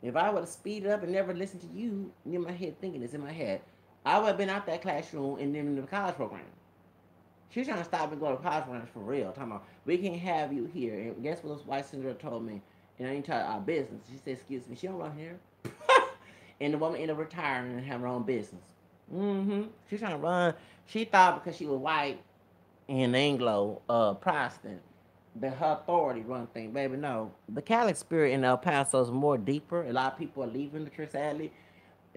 If I would have speeded up and never listened to you, in my head thinking this in my head, I would have been out that classroom and then in the college program. She's trying to stop me going to college programs for real. Talking about, we can't have you here. And guess what this white senator told me? And I ain't tell our business. She said, excuse me, she don't run here. And the woman ended up retiring and having her own business. She's trying to run. She thought because she was white and Anglo Protestant that her authority run thing. Baby, no. The Catholic spirit in El Paso is more deeper. A lot of people are leaving the church, sadly,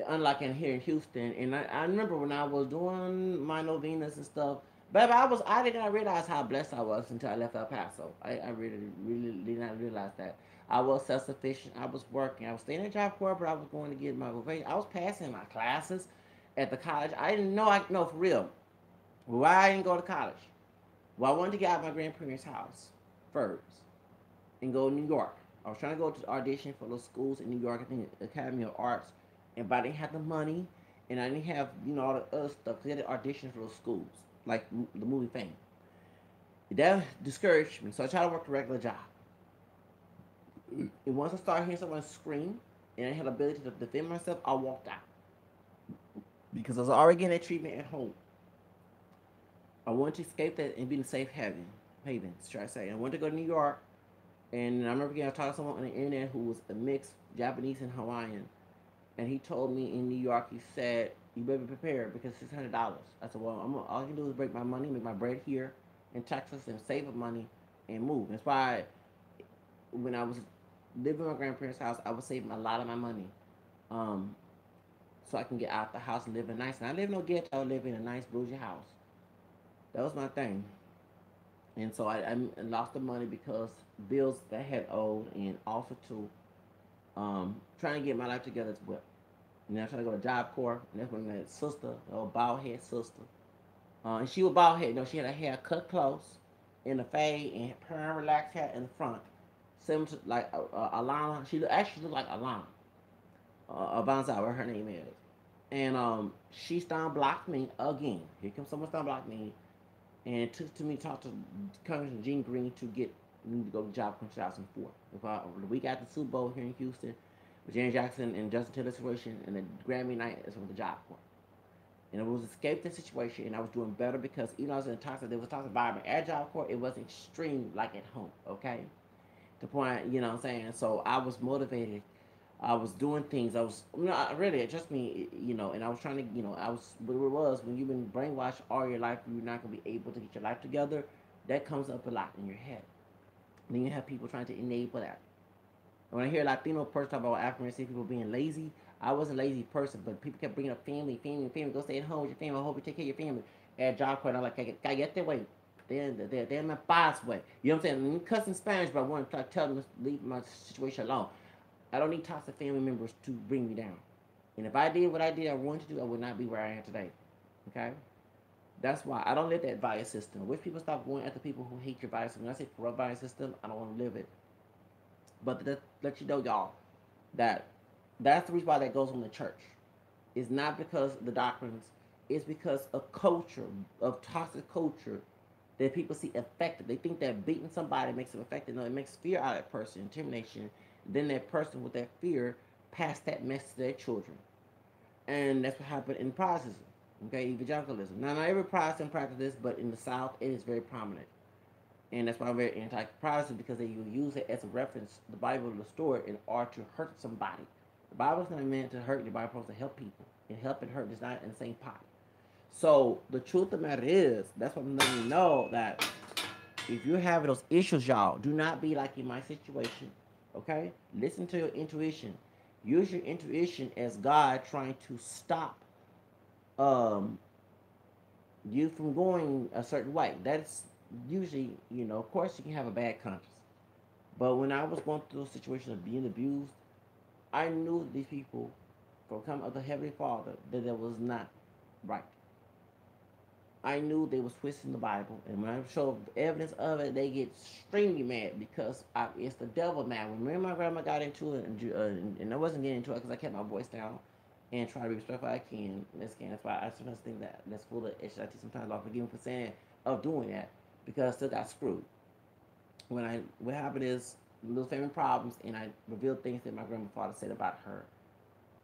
unlike in here in Houston. And I remember when I was doing my novenas and stuff, baby, I did not realize how blessed I was until I left El Paso. I really, really did not realize that. I was self sufficient. I was working. I was staying at Job Corps, but I was going to get my vocation. I was passing my classes at the college. I didn't know. I know for real. Why I didn't go to college? Well, I wanted to get out of my grandparents' house first and go to New York. I was trying to go to audition for those schools in New York, I think Academy of Arts, and but I didn't have the money, and I didn't have all the other stuff. They had to audition for those schools, like the movie Fame. That discouraged me, so I tried to work a regular job. And once I started hearing someone scream, and I had the ability to defend myself, I walked out because I was already getting that treatment at home. I wanted to escape that and be in a safe haven, should I say? I wanted to go to New York. And I remember getting talking to someone on the internet who was a mixed Japanese and Hawaiian. And he told me in New York, he said, you better be prepared because $600. I said, well, all I can do is break my money, make my bread here in Texas and save up money and move. That's why when I was living in my grandparents' house, I was saving a lot of my money um, so I can get out the house and live in nice. And I live in no ghetto, I live in a nice bougie house. That was my thing. And so I lost the money because bills that I had owed, and also too trying to get my life together as well. And I trying to go to Job Corps, and that's when my sister, the old bald head sister, and she was bald head. No, she had her hair cut close, in a fade, and her relaxed hair in the front, similar to like Alana. She actually looked like Alana, Avanza, where her name is. And she started blocked me again. Here comes someone started blocked me, and it took to me talk to Congressman Gene Green to get me to go to Job Corps 2004. The week after the Super Bowl here in Houston, with James Jackson and Justin Taylor situation, and the Grammy night is with the Job Corps. And it was escape the situation, and I was doing better because even though I was in a toxic, there was a toxic environment at Job Corps, it wasn't extreme like at home, okay? The point, you know what I'm saying? So I was motivated. I was doing things. I was, really, trust me, and I was trying to, what it was, when you've been brainwashed all your life, you're not going to be able to get your life together, that comes up a lot in your head. And then you have people trying to enable that. When I hear a Latino person talk about African American people being lazy, I wasn't a lazy person, but people kept bringing up family, family, family. Go stay at home with your family. I hope you take care of your family. At Job Corps, I'm like, I get that way. They're my boss way. You know what I'm saying? I'm cussing Spanish, but I want to tell them to leave my situation alone. I don't need toxic family members to bring me down. And if I did what I did, I wanted to do, I would not be where I am today. Okay? That's why I don't live that value system. I wish people stop going after people who hate your value system. When I say corrupt value system, I don't want to live it. But to let you know, y'all, that that's the reason why that goes on the church. It's not because of the doctrines. It's because of culture, of toxic culture that people see affected. They think that beating somebody makes them affected. No, it makes fear out of that person, intimidation. Then that person with that fear pass that message to their children. And that's what happened in Protestantism, okay, evangelicalism. Now, not every Protestant practices this, but in the South, it is very prominent. And that's why I'm very anti-Protestant, because they use it as a reference, the Bible to store it in order to hurt somebody. The Bible's not meant to hurt. The Bible's supposed to help people. And help and hurt is not in the same pot. So the truth of the matter is, that's what I'm letting you know, that if you're having those issues, y'all, do not be like in my situation. Okay? Listen to your intuition. Use your intuition as God trying to stop um you from going a certain way. That's usually, of course, you can have a bad conscience. But when I was going through a situation of being abused, I knew these people from coming of the Heavenly Father that was not right. I knew they was twisting the Bible, and when I showed evidence of it, they get extremely mad because it's the devil man. When me and my grandma got into it, and I wasn't getting into it because I kept my voice down and try to be respectful I can. That's why I sometimes think that that's full of HIT. Sometimes I'll forgive me for saying of doing that because I still got screwed. What happened is little family problems, and I revealed things that my grandfather said about her,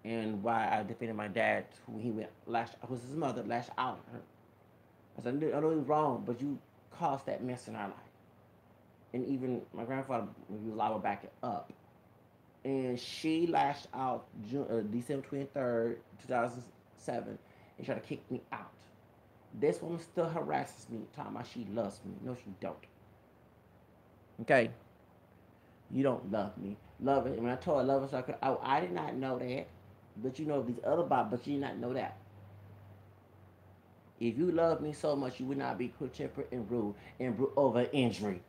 and why I defended my dad, who he went who's his mother, lashed out at her. I said, I know you're wrong, but you caused that mess in our life. And even my grandfather, when he was alive, would back it up. And she lashed out December 23rd, 2007, and tried to kick me out. This woman still harasses me, talking about she loves me. No, she don't. Okay? You don't love me. Love it. And when I told her I love her, so I did not know that. But you know these other Bibles, but you did not know that. If you love me so much, you would not be quick tempered and rude over injury.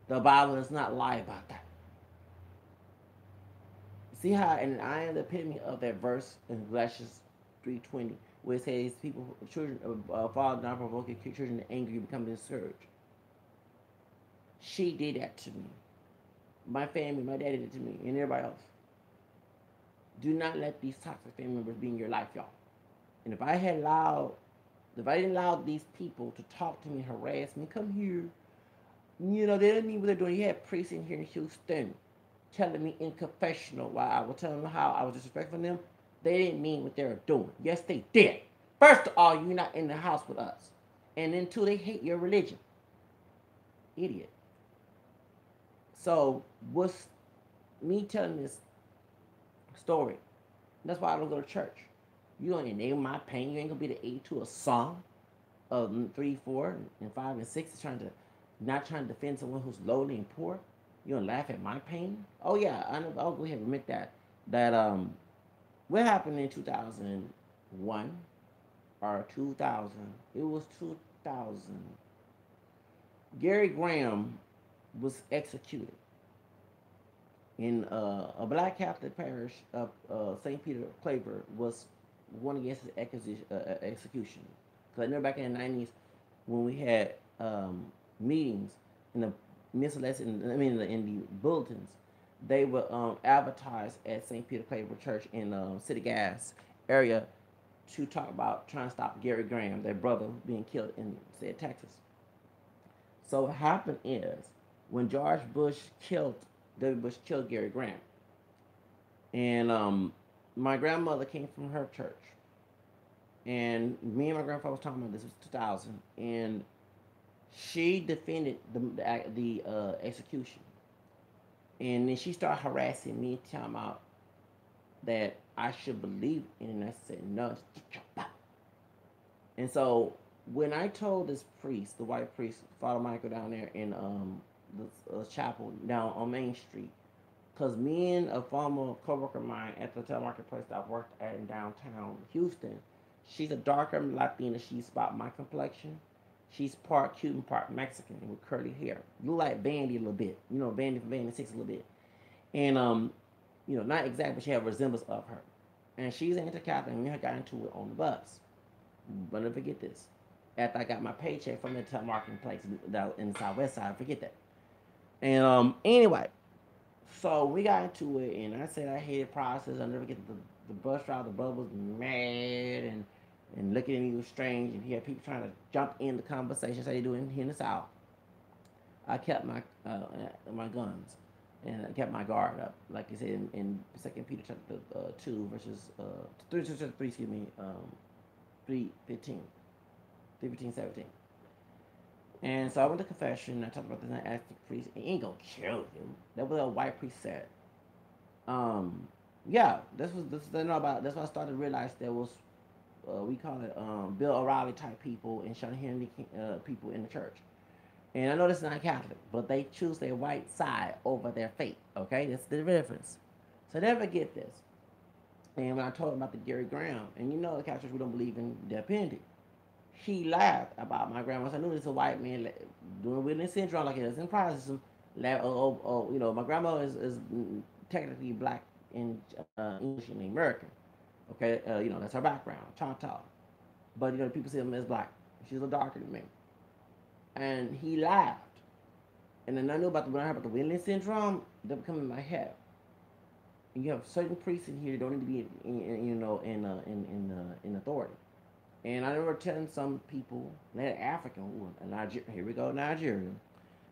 The Bible does not lie about that. See how, and I am the epitome of that verse in Galatians 3:20, where it says, "People, children, father not provoking children to anger, you become discouraged." She did that to me. My family, my daddy did it to me, and everybody else. Do not let these toxic family members be in your life, y'all. And if I didn't allow these people to talk to me, harass me, come here, they didn't need what they're doing. You had priests in here in Houston telling me in confessional while I was telling them how I was disrespecting them. They didn't mean what they were doing. Yes, they did. First of all, you're not in the house with us. And then two, they hate your religion. Idiot. So what's me telling this story? That's why I don't go to church. You don't enable my pain. You ain't gonna be the aid to a song of 3, 4, and 5, and 6 trying to not trying to defend someone who's lowly and poor. You don't laugh at my pain. Oh yeah, I'll go ahead and admit that what happened in 2001 or 2000? It was 2000. Gary Graham was executed in a black Catholic parish of St. Peter Claver was one against his execution. Because I remember back in the 90s when we had meetings in the in the bulletins, they would advertise at St. Peter Claver Church in City Gas area to talk about trying to stop Gary Graham, their brother, being killed in said Texas. So what happened is when George Bush killed W. Bush killed Gary Graham, and my grandmother came from her church, and me and my grandfather was talking about this. It was 2000, and she defended the execution, and then she started harassing me, telling about that I should believe in it. And I said no. And so when I told this priest, the white priest, Father Michael, down there in the chapel down on Main Street, because me and a former coworker of mine at the telemarketplace that I worked at in downtown Houston, she's a darker Latina. She's about my complexion. She's part Cuban, part Mexican, with curly hair. You like Bandy a little bit, Bandy from Bandy Six a little bit, and not exactly, but she had a resemblance of her. And she's anti-Catholic, and we got into it on the bus. But never forget this. After I got my paycheck from the telemarketing place in the Southwest Side, forget that. And anyway, so we got into it, and I said I hated process. I never get the bus driver. The brother was mad and looking at me was strange, and he had people trying to jump in the conversation. So they do it here in the South. I kept my guns, and I kept my guard up, like you said in 2 Peter chapter 2 verses 3, excuse me, 3:15, 3:15, 17. And so I went to confession. I talked about this, and I asked the priest, "He ain't gonna kill you." That was what a white priest said. Yeah, this I know about. That's why I started to realize there was, we call it Bill O'Reilly type people and Sean Hannity people in the church. And I know this is not Catholic, but they choose their white side over their faith. Okay, that's the difference. So never get this. And when I told him about the Gary Graham, and the Catholics, we don't believe in death penalty. He laughed about my grandma. So I knew this a white man doing Williams syndrome like it is in processing. My grandma is technically black in English and American. Okay, that's her background, Choctaw. But people see him as black. She's a darker than me, and he laughed. And then I knew when I heard about the Williams syndrome, that became in my head. And you have certain priests in here that don't need to be in authority. And I remember telling some people, that African, here we go, Nigeria.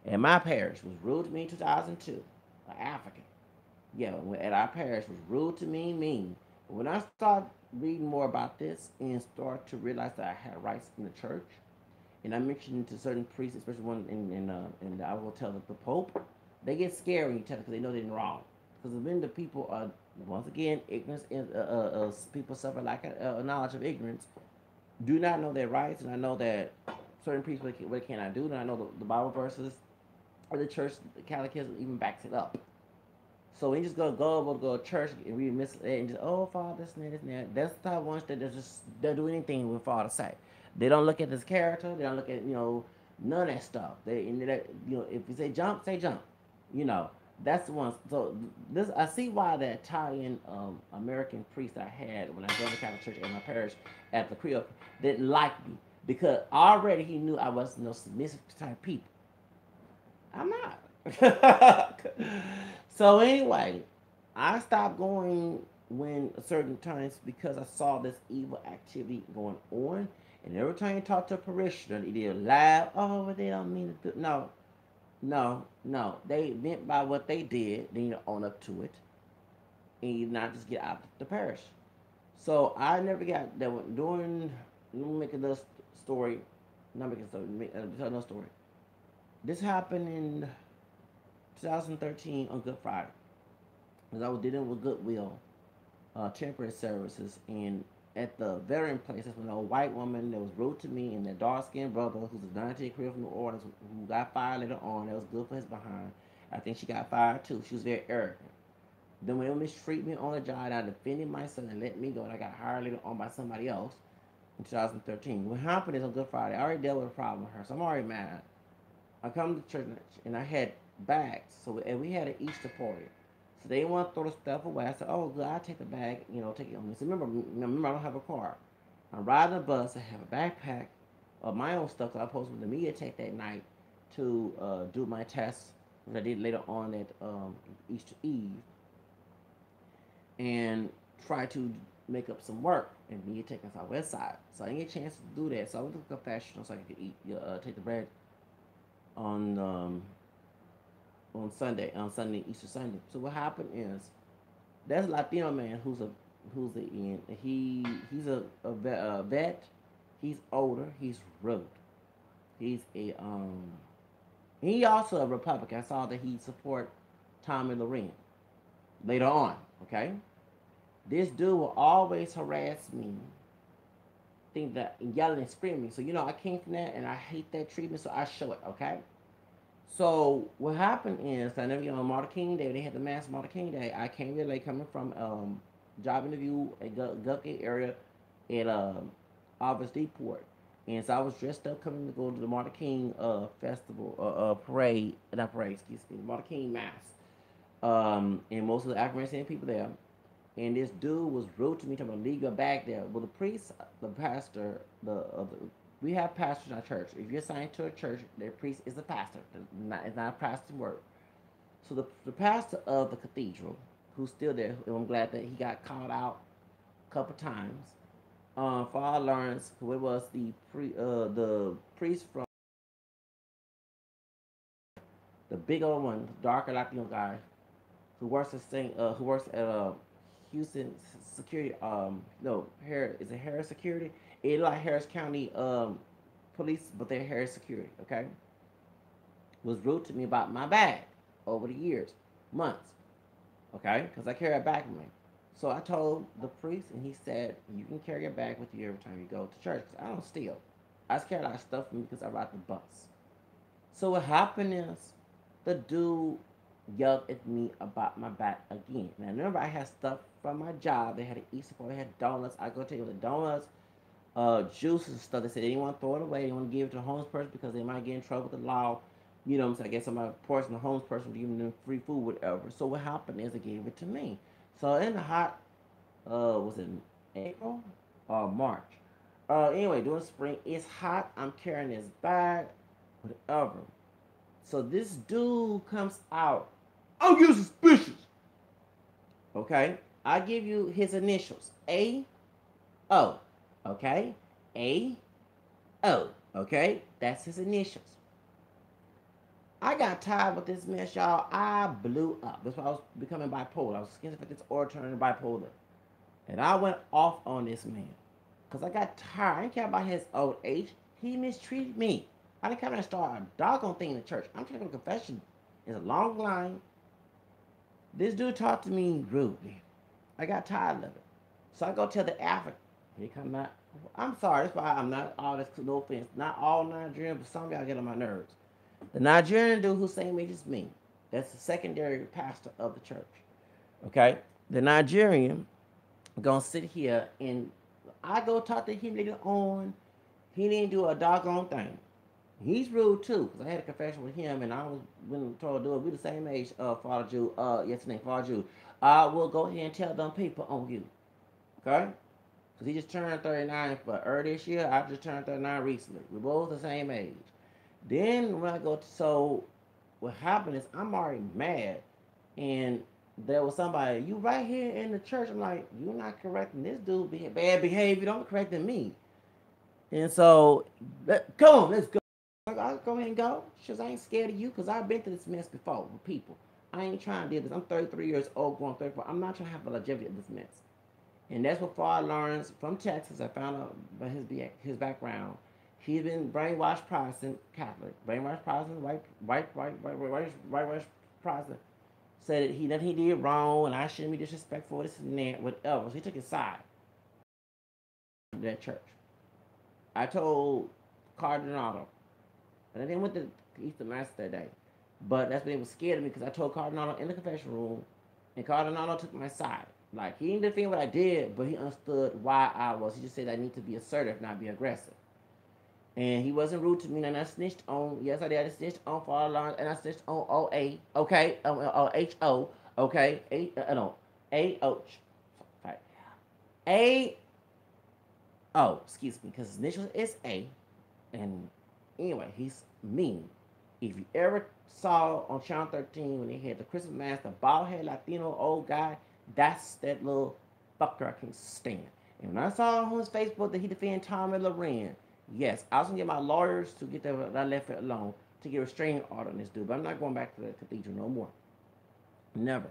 And my parish was rude to me in 2002. An African. Yeah, at our parish was rude to me, mean. But when I started reading more about this and start to realize that I had rights in the church, and I mentioned to certain priests, especially one in I will tell the Pope, they get scared when you tell them because they know they're wrong. Because when the people are, once again, ignorance, people suffer lack of knowledge of ignorance, do not know their rights, and I know that certain priests what can I do, and I know the Bible verses, or the church, the catechism even backs it up. So we just go to church and we miss it and just Father this and that. That's the type of ones that they'll do anything with Father say. They don't look at his character. They don't look at none of that stuff. If you say jump, say jump. You know that's the ones. So this I see why the Italian American priest I had when I joined the Catholic Church in my parish at the Creole didn't like me because already he knew I wasn't no submissive type people. I'm not. So anyway, I stopped going when certain times because I saw this evil activity going on. And every time you talk to a parishioner, they either laugh, but they don't mean to do. No, no, no. They meant by what they did, they need to own up to it. And you not just get out of the parish. So I never got that one. Let me make another story. Not make a story, tell another story. This happened in 2013 on Good Friday. Because I was dealing with Goodwill, temporary services, and at the veteran place, that's when a white woman that was rude to me and that dark skinned brother who's a 19 career from New Orleans who got fired later on, that was good for his behind. I think she got fired too. She was very arrogant. Then when they mistreat me on the job, I defended myself and let me go, and I got hired later on by somebody else in 2013. What happened is on Good Friday, I already dealt with a problem with her, so I'm already mad. I come to church and I had bags, and we had an Easter party. So they want to throw the stuff away. I said, "Oh, good, I'll take the bag, take it on me." So remember, I don't have a car. I'm riding a bus. I have a backpack of my own stuff. Cause I posted with the media tech that night to do my test, which I did later on at Easter Eve, and try to make up some work and media tech on our west side. So I didn't get a chance to do that. So I went to the confessional so I could take the bread on Sunday, Easter Sunday. So what happened is there's a Latino man he's a vet. He's older. He's rude. He's he also a Republican. I saw that he support Tommy Loren later on. Okay, this dude will always harass me, think that yelling and screaming. So I came from that and I hate that treatment. So I show it. Okay. So what happened is I never on Martin King Day. They had the mass Martin King Day. I came here late coming from job interview at Gulfgate area at Office Depot. And so I was dressed up coming to go to the Martin King festival parade, not parade, excuse me, Martin King mass. And most of the African people there. And this dude was rude to me, talking about leave your bag there. Well, the priest, the pastor, we have pastors in our church. If you're assigned to a church, their priest is a pastor. It's not a pastor's word. So the pastor of the cathedral, who's still there, and I'm glad that he got called out a couple times. For our learnings, it was the priest from the big old one, darker Latino guy, who works at Houston Security. No, Harris is it Harris Security? It's like Harris County Police, but they're Harris Security. Okay, was rude to me about my bag over the years, months. Okay, because I carry a bag with me. So I told the priest, and he said, "You can carry your bag with you every time you go to church. 'Cause I don't steal. I just carry a lot of stuff with me because I ride the bus." So what happened is the dude yelled at me about my back again. Now remember I had stuff from my job. They had an Easter party, they had donuts. I go take the donuts. juices and stuff. They said they didn't want to throw it away. They want to give it to a homeless person because they might get in trouble with the law. You know what I'm saying? I guess somebody poison the homeless person for giving them free food, whatever. So what happened is they gave it to me. So in the hot, was it April or March? Anyway, during spring, it's hot. I'm carrying this bag, whatever. So this dude comes out. Oh, you're suspicious. Okay, I give you his initials. A O. Okay, A O. Okay, that's his initials. I got tired with this mess, y'all. I blew up. That's why I was becoming bipolar. I was schizophrenic or turning bipolar. And I went off on this man. Because I got tired. I didn't care about his old age. He mistreated me. I didn't come and start a doggone thing in the church. I'm trying to go to confession. It's a long line. This dude talked to me rudely. I got tired of it. So I go tell the African. He come out. I'm sorry. That's why I'm not all this. No offense. Not all Nigerian, but some of y'all get on my nerves. The Nigerian dude who's same age as me. That's the secondary pastor of the church. Okay? The Nigerian gonna sit here and I go talk to him later on. He didn't do a doggone thing. He's rude too, because I had a confession with him and I was when told to do it. We the same age, Father Jew, yes name, Father Jew. I will go ahead and tell them people on you. Okay? Because he just turned 39 for early this year. I just turned 39 recently. We're both the same age. Then when I go to, so what happened is I'm already mad. And there was somebody, you right here in the church. I'm like, you're not correcting this dude bad behavior. Don't correcting me. And so, come on, let's go. I'll go ahead and go. Because I ain't scared of you because I've been through this mess before with people. I ain't trying to do this. I'm 33 years old, going 34. I'm not trying to have the longevity of this mess. And that's what Father Lawrence from Texas. I found out by his background. He's been brainwashed Protestant Catholic, brainwashed Protestant, white Protestant. Said that he nothing he did wrong, and I shouldn't be disrespectful, this and that, whatever. So he took his side of that church. I told Cardinal, and I didn't went to Easter Mass that day, but that's when they was scared of me because I told Cardinal in the confession room, and Cardinal took my side. Like he didn't defend what I did, but he understood why I was. He just said I need to be assertive, not be aggressive. And he wasn't rude to me, and I snitched on. Yes, I did. I snitched on Father Lawrence, and I snitched on OA. Okay, HO. Okay, no, AO. Right. A. Oh, excuse me, because his initials is A. And anyway, he's mean. If you ever saw on Channel 13 when they had the Christmas mass, the bald head Latino old guy, that's that little fucker I can't stand. And when I saw on his Facebook that he defended Tommy Loren, yes, I was gonna get my lawyers to get that I left it alone to get a restraining order on this dude, but I'm not going back to the cathedral no more. Never.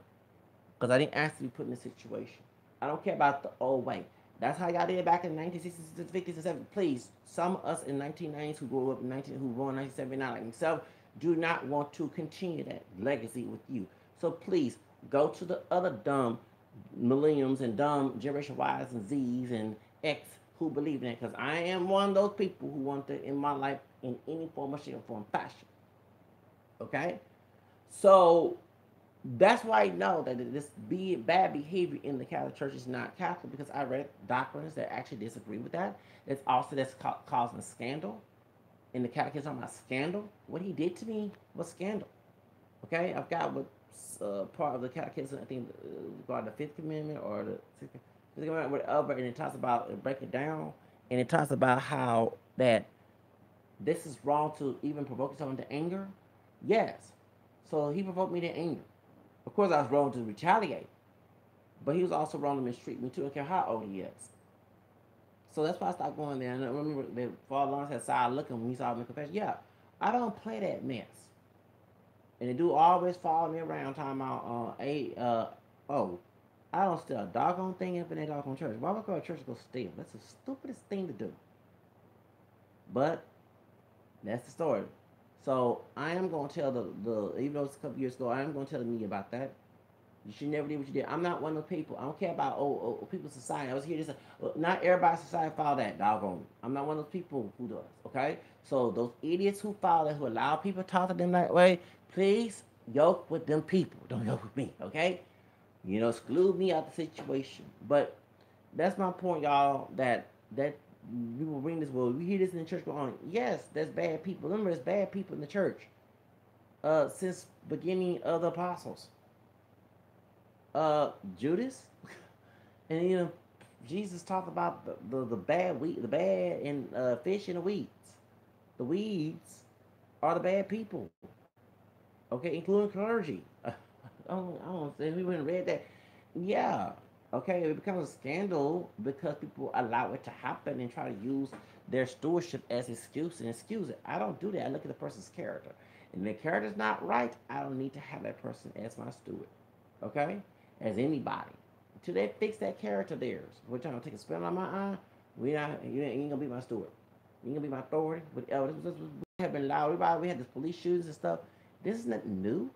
Because I didn't ask to be put in this situation. I don't care about the old way. That's how y'all did back in the 1960s, 50s, and 70s. Please, some of us in 1990s who grew up in who born in 1979 like myself do not want to continue that legacy with you. So please go to the other dumb millenniums and dumb generation Y's and Z's and X who believe in it. Because I am one of those people who want to in my life in any form or shape or form fashion. Okay? So that's why I know that this bad behavior in the Catholic Church is not Catholic because I read doctrines that actually disagree with that. It's also that's causing scandal. In the Catechism about scandal. What he did to me was scandal. Okay, I've got what part of the Catechism, I think, regarding the Fifth Commandment or the Sixth Commandment, whatever, and it talks about break it down, and it talks about how that this is wrong to even provoke someone to anger. Yes, so he provoked me to anger. Of course, I was wrong to retaliate, but he was also wrong to mistreat me too. I don't care how old he is. So that's why I stopped going there. And I remember that Father Lawrence had side looking when he saw me in confession. Yeah, I don't play that mess. And the dude always follow me around talking about oh, I don't steal a doggone thing up in that doggone church. Why would I go to church to go steal? That's the stupidest thing to do. But that's the story. So I am gonna tell the even though it's a couple years ago, I am gonna tell the media about that. You should never do what you did. I'm not one of those people. I don't care about people's society. I was here to say, not everybody's society follow that. Doggone. I'm not one of those people who does. Okay. So those idiots who follow that, who allow people to talk to them that way, please yoke with them people. Don't yoke with me. Okay. You know, exclude me out of the situation. But that's my point, y'all. That People bring this, well, we hear this in the church go on. Yes, there's bad people. Remember, there's bad people in the church. Since beginning of the apostles. Judas, and Jesus talked about the bad wheat, the bad and fish and the weeds. The weeds are the bad people. Okay, including clergy. I don't say we went and read that. Yeah. Okay, it becomes a scandal because people allow it to happen and try to use their stewardship as excuse and excuse it. I don't do that. I look at the person's character. And if the character's not right, I don't need to have that person as my steward. Okay? As anybody. Until they fix that character of theirs. We're trying to take a spin on my eye. You ain't gonna be my steward. You ain't gonna be my authority. But we have been loud. We had this police shootings and stuff. This is nothing new.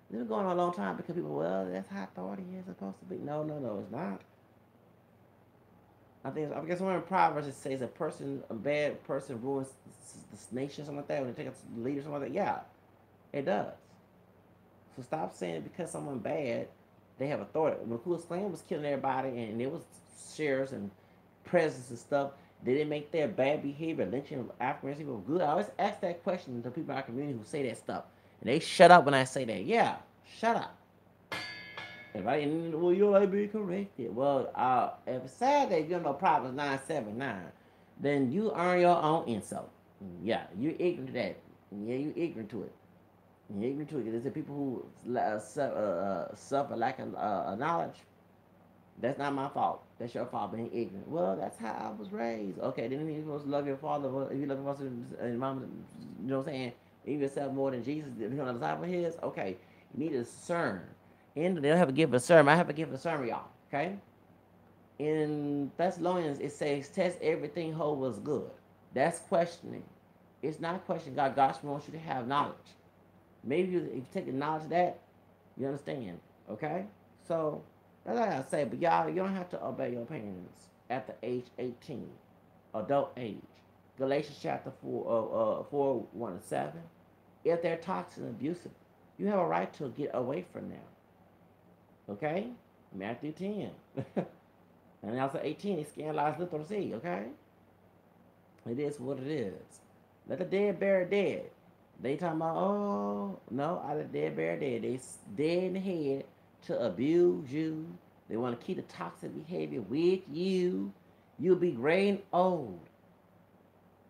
This has been going on a long time because people, well, that's how authority is supposed to be. No, no, no, it's not. I guess one of the Proverbs it says a bad person ruins the nation, something like that. When they take a leader, something like that. Yeah, it does. So stop saying because someone bad, they have authority. When Ku Klux Klan was killing everybody and there was sheriffs and presidents and stuff, did it make their bad behavior, lynching of African people good? I always ask that question to people in our community who say that stuff. And they shut up when I say that. Yeah, shut up. If I didn't, well, you like being corrected. Well, if it's sad that you know Proverbs 979, then you earn your own insult. Yeah, you're ignorant to that. Yeah, you're ignorant to it. You're ignorant to it. There's the people who suffer lack of knowledge. That's not my fault. That's your fault being ignorant. Well, that's how I was raised. Okay, then you're supposed to love your father. If you love your father and mom, you know what I'm saying? Even yourself more than Jesus, if you're on the top of his, okay, you need to discern. And they'll have to give a sermon. I have to give a sermon, y'all. Okay? In Thessalonians, it says, test everything, hold was good. That's questioning. It's not questioning God. God wants you to have knowledge. Maybe if you take the knowledge of that, you understand. Okay? So, that's all I gotta say. But y'all, you don't have to obey your parents at the age 18, adult age. Galatians chapter 4, 1 and 7. If they're toxic and abusive, you have a right to get away from them. Okay? Matthew 10. And also 18, they scandalize little sea, okay? It is what it is. Let the dead bury dead. They talking about, oh, no, I let the dead bury dead. They dead in the head to abuse you. They want to keep the toxic behavior with you. You'll be gray and old.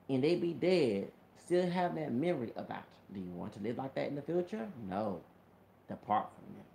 And they be dead, still have that memory about you. Do you want to live like that in the future? No. Depart from them.